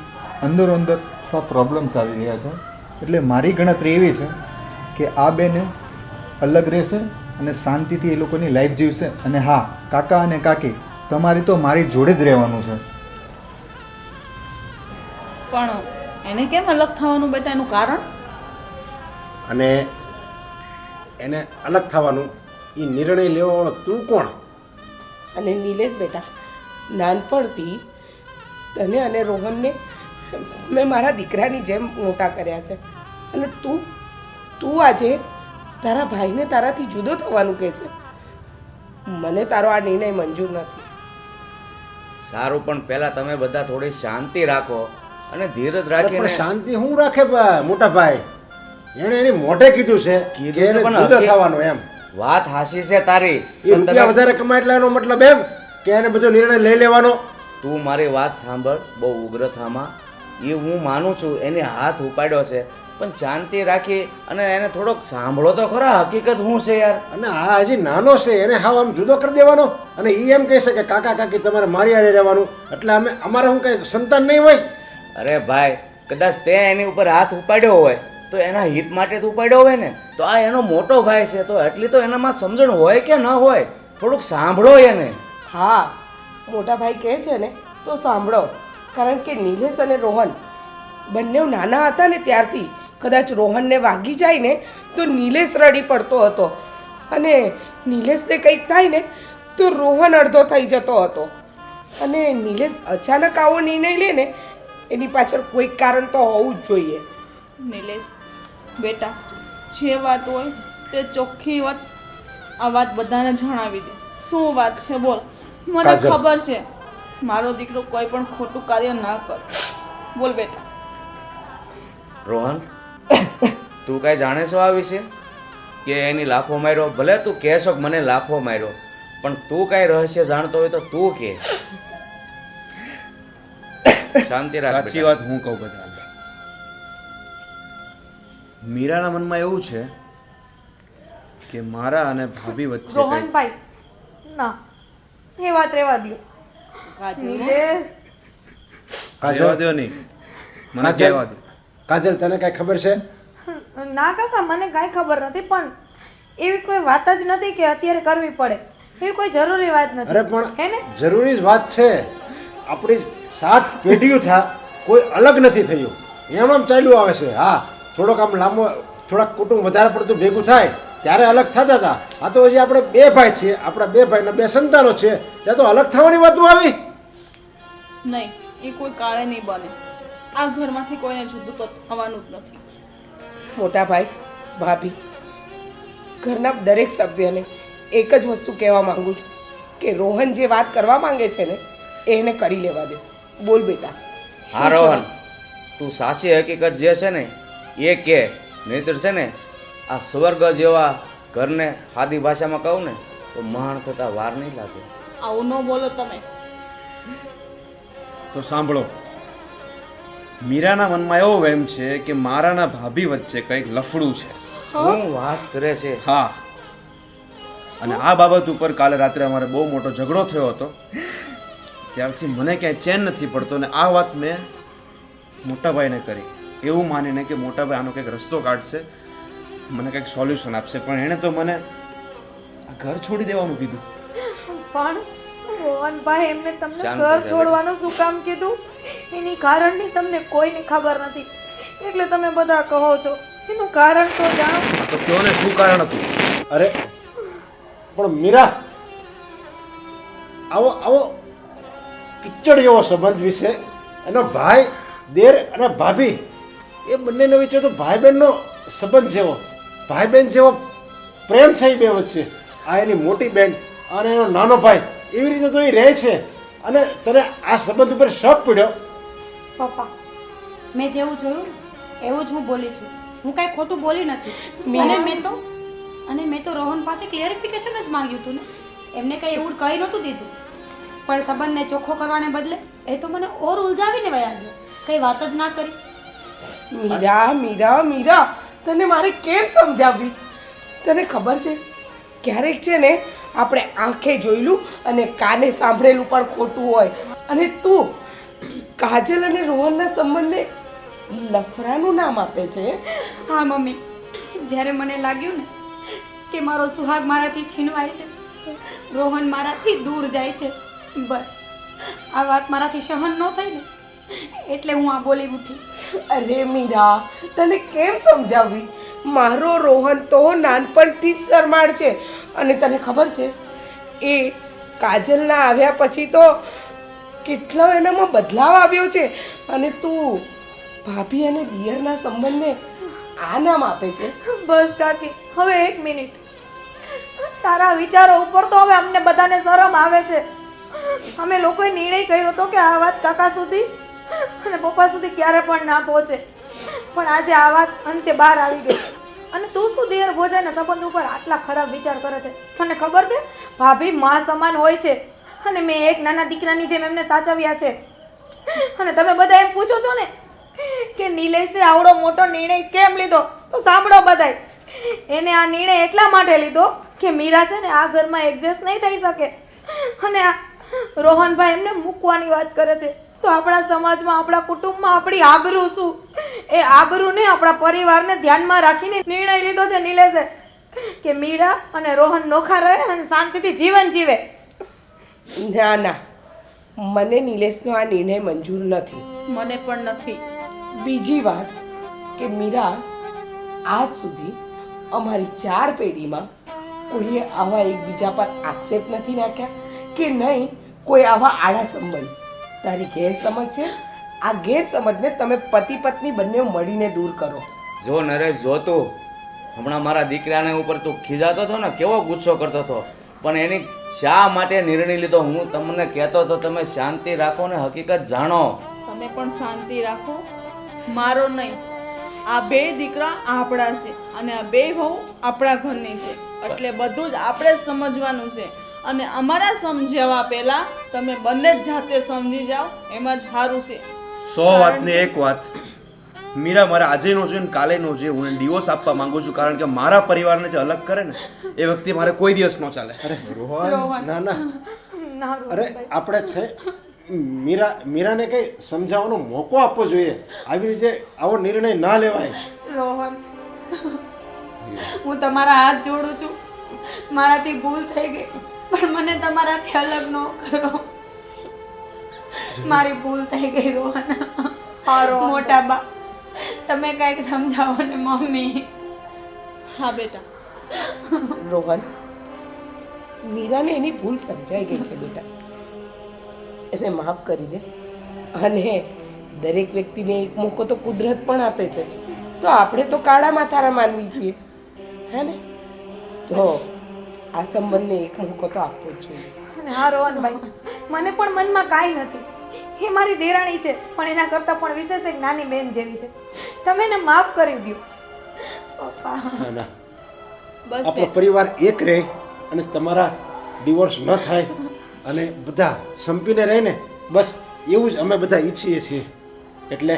અંદરો અંદર થોડા પ્રોબ્લેમ્સ આવી રહ્યા છે. એટલે મારી ગણતરી એવી છે કે આ બેને અલગ રહેશે અને શાંતિથી એ લોકોની લાઈફ જીવશે. અને હા, કાકા અને કાકી તમારી તો મારી જોડે જ રહેવાનું છે. પણ એને કેમ અલગ થવાનું બેટા? એનું કારણ? અને એને અલગ થવાનું એ નિર્ણય લેવાવાળો તું કોણ? અને નિલેશ બેટા, નાનપણથી તને અને રોહનને મેં મારા દીકરાની જેમ મોટા કર્યા છે, અને તું આજે તારા ભાઈને તારાથી જુદો થવાનું કહે છે. મને તારો આ નિર્ણય મંજૂર નથી. સારું, પણ પહેલા તમે બધા થોડી શાંતિ રાખો અને ધીરજ પણ રાખીને. શાંતિ હું રાખે મોટા ભાઈ? એને એની મોઢે કીધું છે કે એને પણ જુદા થવાનું એમ. વાત હાસી છે તારી. એ રૂપિયા વધારે કમાય એટલે એનો મતલબ એમ કે એને બધો નિર્ણય લઈ લેવાનો. તું મારી વાત સાંભળ, બહુ ઉગ્ર થામાં. એ હું માનું છું એને હાથ ઉપાડ્યો છે, પણ શાંતિ રાખી અને એને થોડોક સાંભળો તો ખરા હકીકત શું છે યાર. અને આ હજી નાનો છે, એને હાવ આમ જુદો કરી દેવાનો. અને એ એમ કહે છે કે કાકા કાકી તમારે મારી હારે રહેવાનું, એટલે અમારે શું કઈ સંતાન નહીં હોય? અરે ભાઈ, કદાચ તે એની ઉપર હાથ ઉપાડ્યો હોય તો એના હિત માટે જ ઉપાડ્યો હોય ને. તો આ એનો મોટો ભાઈ છે, તો એટલી તો એનામાં સમજણ હોય કે ન હોય? થોડુંક સાંભળો એને. હા, મોટા ભાઈ કહે છે ને તો સાંભળો. કારણ કે નિલેશ અને રોહન બંને નાના હતા ને ત્યારથી કદાચ રોહનને વાગી જાય ને તો નિલેશ રડી પડતો હતો, અને નિલેશને કંઈક થાય ને તો રોહન અડધો થઈ જતો હતો. અને નિલેશ અચાનક આવો નિર્ણય લે ને એની પાછળ કોઈક કારણ તો હોવું જ જોઈએ. નિલેશ બેટા, જે વાત હોય તે ચોખ્ખી વાત આ વાત બધાને જણાવી દે. શું વાત છે બોલ. મને કાજલ. ખબર છે મારો દીકરો કોઈ પણ ખોટું કાર્ય ના કરે. બોલ બેટા. રોહન, તું કાંઈ જાણે છો આ વિશે કે એની લાફો માર્યો? ભલે તું કહેશો કે મને લાફો માર્યો, પણ તું કાંઈ રહસ્ય જાણતો હોય તો તું કે. શાંતિ રાખ. સાચી વાત હું કહું બધા. મીરાના મનમાં એવું છે કે મારા અને ભાભી વચ્ચે કંઈક- રોહનભાઈ, ના, એ વાત રહેવા દો. નિલેશ, કાજલ રહેવા દ્યો નહીં, મને કાજલ. કહેવા દો. કાજલ તને કાંઈ ખબર છે? ના કાકા, મને કાંઈ ખબર નથી, પણ એવી કોઈ વાત જ નથી કે અત્યારે કરવી પડે. એવી કોઈ જરૂરી વાત અરે નથી, પણ હે ને? જરૂરી જ વાત છે. આપણી 7 પેઢીઓ થા કોઈ અલગ નથી થયું, એમ આમ ચાલ્યું આવે છે. હા, થોડોક આમ લાંબો થોડાક કુટુંબ વધારે પડતું ભેગું થાય ત્યારે અલગ થતા હતા. આ તો હજી આપણે 2 ભાઈ છીએ, આપણા 2 ભાઈના 2 સંતાનો છે, ત્યાં તો અલગ થવાની વાતો આવી. નહીં, એ કોઈ કાળે નહીં બને. આ ઘરમાંથી કોઈને જુદું તો થવાનું જ નથી. મોટા ભાઈ, ભાભી, ઘરના દરેક સભ્યને એક જ વસ્તુ કહેવા માંગુ છું કે રોહન જે વાત કરવા માંગે છે ને એ એને કરી લેવા દે. બોલ બેટા. હા રોહન, તું સાચી હકીકત જે છે ને એ કે, નહીતર છે ને આ સ્વર્ગ જેવા ઘરને સાદી ભાષામાં કહું ને તો મહાન થતા વાર નહીં લાગે. આવું ન બોલો તમે. તો સાંભળો, મીરાના મનમાં એવો વહેમ છે કે મારાના ભાભી વચ્ચે કંઈક લફડું છે. શું વાત કરે છે? હા, અને આ બાબત ઉપર કાલે રાત્રે અમારે બહુ મોટો ઝઘડો થયો હતો. ત્યારથી મને ક્યાંય ચેન નથી પડતો, અને આ વાત મેં મોટાભાઈને કરી, એવું માનીને કે મોટાભાઈ આનો કંઈક રસ્તો કાઢશે, મને કંઈક સોલ્યુશન આપશે. પણ એણે તો મને આ ઘર છોડી દેવાનું કીધું. પણ રોહનભાઈ એમને તમને શાંત ઘર થઈ છોડવાનું શું કામ કીધું? એની કારણની તમને કોઈની ખબર નથી, એટલે તમે બધા કહો છો. એનું કારણ તો જાણો. તો કયો ને શું કારણ હતું? અરે પણ મીરા, આવો આવો કિચડ જેવો સંબંધ વિશે એનો ભાઈ, દેર અને ભાભી એ બંનેના વચ્ચે તો ભાઈ બહેનનો સંબંધ જેવો, ભાઈ બહેન જેવો પ્રેમ છે એ બે વચ્ચે. આ એની મોટી બહેન અને એનો નાનો ભાઈ, એવી રીતે તો એ રહે છે, અને તને આ સંબંધ ઉપર શક પડ્યો. પપ્પા, મેં જેવું જોયું ને એવું જ હું બોલી છું. હું કાંઈ ખોટું બોલી નથી. અને મેં તો રોહન પાસે ક્લિયરિફિકેશન જ માંગ્યું હતું ને. એમને કંઈ એવું કહી નહોતું દીધું, પણ સંબંધને ચોખ્ખો કરવાને બદલે એ તો મને ઓર ઉલઝાવીને વયા ગયો. કંઈ વાત જ ના કરી. મીરા, મીરા, મીરા, તને મારે કેમ સમજાવવી? તને ખબર છે, ક્યારેક છે ને આપણે આંખે જોયેલું અને કાને સાંભળેલું પણ ખોટું હોય, અને તું કાજલ અને રોહનના સંબંધને લફરાનું નામ આપે છે. હા મમ્મી, જ્યારે મને લાગ્યું ને કે મારો સુહાગ મારાથી છીનવાય છે, રોહન મારાથી દૂર જાય છે, બસ આ વાત મારાથી સહન ન થઈ ને એટલે હું આ બોલી ઉઠી. અરે મીરા, તને કેમ સમજાવવી? મારો રોહન તો નાનપણથી જ શરમાળ છે, અને તને ખબર છે એ કાજલના આવ્યા પછી તો કેટલો એનામાં બદલાવ આવ્યો છે, અને તું ભાભી અને દિયરના સંબંધને આ નામ આપે છે. બસ કાકી, હવે 1 મિનિટ. તારા વિચારો ઉપર તો હવે અમને બધાને શરમ આવે છે. અમે લોકોએ નિર્ણય કર્યો હતો કે આ વાત કાકા સુધી અને પપ્પા સુધી ક્યારે પણ ના પહોંચે, પણ આજે આ વાત અંતે બહાર આવી ગઈ. અને તું શું દિયર ભોજાના સંબંધ ઉપર આટલા ખરાબ વિચાર કરે છે? તને ખબર છે ભાભી માં સમાન હોય છે, અને મેં એક નાના દીકરાની જેમ એમને સાચવ્યા છે. અને તમે બધા એમ પૂછો છો ને કે નિલેશે આવડો મોટો નિર્ણય કેમ લીધો, તો સાંભળો બધાય. એને આ નિર્ણય એટલા માટે લીધો કે મીરા છે ને આ ઘરમાં એડજસ્ટ નહીં થઈ શકે, અને આ રોહનભાઈ એમને મૂકવાની વાત કરે છે. તો આપણા સમાજમાં, આપણા કુટુંબમાં આપણી આબરૂ શું? એ આબરૂને, આપણા પરિવારને ધ્યાનમાં રાખીને નિર્ણય લીધો છે નિલેશે કે મીરા અને રોહન નોખા રહે અને શાંતિથી જીવન જીવે. ના ના, મને નિલેશનો આ નિર્ણય મંજૂર નથી. મને પણ નથી. બીજી વાત, કે મીરા આજ સુધી અમારી 4 પેઢીમાં કોઈએ આવા એકબીજા પર આક્ષેપ નથી નાખ્યા કે નહીં કોઈ આવા આડા સંબંધ. તારી ગેરસમજ છે, આ ગેરસમજને તમે પતિ પત્ની બંને મળીને દૂર કરો. જો નરેશ, જો તું હમણાં મારા દીકરાને ઉપર તું ખીજાતો હતો ને, કેવો ગુસ્સો કરતો હતો, પણ એની શા માટે નિર્ણય લીધો હું તમને કહેતો હતો. તમે શાંતિ રાખો ને હકીકત જાણો. તમે પણ શાંતિ રાખો, મારો નહીં. આ બે દીકરા આપણા છે અને આ બે વહુ આપણા ઘરની છે, એટલે બધું જ આપણે જ સમજવાનું છે. અને અમારા સમજાવવા પહેલા તમે બંને જ જાતે સમજી જાઓ, એમ જ સારું છે. 100 વાતને એક વાત, મીરા મારે આજે નો જોઈએ ને કાલે નો જોઈએ. હું ડિવોર્સ આપવા માંગુ છું, કારણ કે મારા પરિવારને જે અલગ કરે ને એ વ્યક્તિ મારે કોઈ દિવસ ન ચાલે. અરે રોહન, ના ના, અરે આપણે છે મીરાને કઈ સમજાવવાનો મોકો આપવો જોઈએ. આવી રીતે આવો નિર્ણય ના લેવાય. રોહન, હું તમારા હાથ જોડું છું. મારાથી ભૂલ થઈ ગઈ, પણ મને તમારાથી અલગ ન કરો. મારી ભૂલ થઈ ગઈ રોહન. મોટા બા, તમે કંઈક સમજાવો ને મમ્મી. હા બેટા. રોહન, મીરાને એની ભૂલ સમજાઈ ગઈ છે બેટા, એને માફ કરી દે. અને દરેક વ્યક્તિને એક મોકો તો કુદરત પણ આપે છે, તો આપણે તો કાળા માથારા માનવી છીએ, હે ને? તો આ સંબંધને એક મોકો તો આપવો જ જોઈએ. અને હા રોહનભાઈ, મને પણ મનમાં કાંઈ નથી. એ મારી દેરાણી છે, પણ એના કરતાં પણ વિશેષ એક નાની બેન જેવી છે. તમે એને માફ કરી દો પપ્પા. ના ના, બસ આપણો પરિવાર એક રહે અને તમારા ડિવોર્સ ન થાય અને બધા સંપીને રહીને, બસ એવું જ અમે બધા ઈચ્છીએ છીએ. એટલે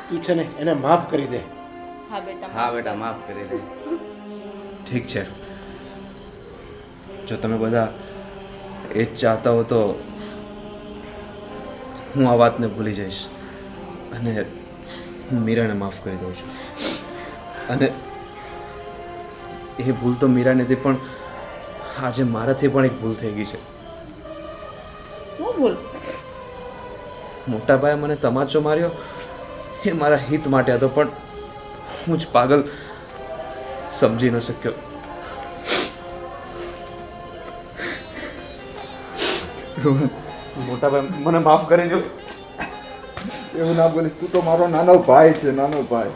તું છે ને એને માફ કરી દે. હા બેટા. હા બેટા, માફ કરી દે. ઠીક છે, જો તમે બધા એ જ ચાહતા હો તો હું આ વાતને ભૂલી જઈશ અને મીરાને માફ કરી દઉં છું. અને એ ભૂલ તો મીરાને હતી, પણ આજે મારાથી પણ એક ભૂલ થઈ ગઈ છે. હું ભૂલ? મોટા ભાઈએ મને તમાચો માર્યો એ મારા હિત માટે હતો, પણ હું જ પાગલ સમજી ન શક્યો. મોટા ભાઈ, મને માફ કરી દો. એવું ના બોલીશ, તું તો મારો નાનો ભાઈ છે, નાનો ભાઈ.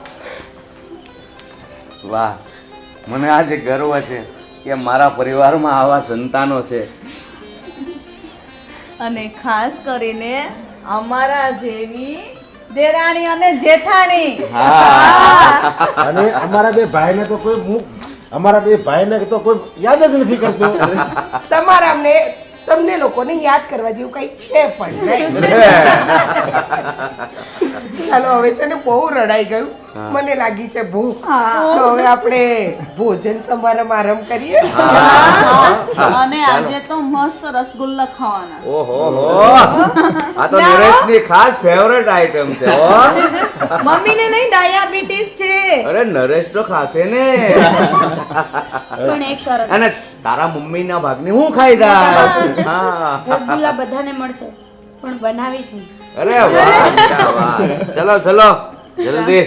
વાહ, મને આજે ગર્વ છે કે મારા પરિવારમાં આવા સંતાનો છે. અને ખાસ કરીને અમારા જેવી દેરાણી અને જેઠાણી. અને અમારા બે ભાઈને તો કોઈ યાદ જ નથી કરતું. તમને લોકોને યાદ કરવા જેવું કંઈ છે પણ નહીં. ચાલો હવે છે ને બહુ રડાઈ ગયું, મને લાગી છે ભૂખ. તો હવે આપણે ભોજન સમારંભ આરંભ કરીએ. અને આજે તો મસ્ત રસગુલ્લા ખાવાના. ઓહો, આ તો નરેશની ખાસ ફેવરેટ આઈટમ છે. હો, મમ્મીને નહીં, ડાયાબિટીસ છે. અરે નરેશ તો ખાશે ને. પણ એક શરત, અને તારા મમ્મીના ભાગની હું ખાઈ દઈશ. હા, રસગુલ્લા બધાને મળશે, પણ બનાવીશ હું. અરે વાહ બેટા, વાહ. ચલો ચલો જલ્દી.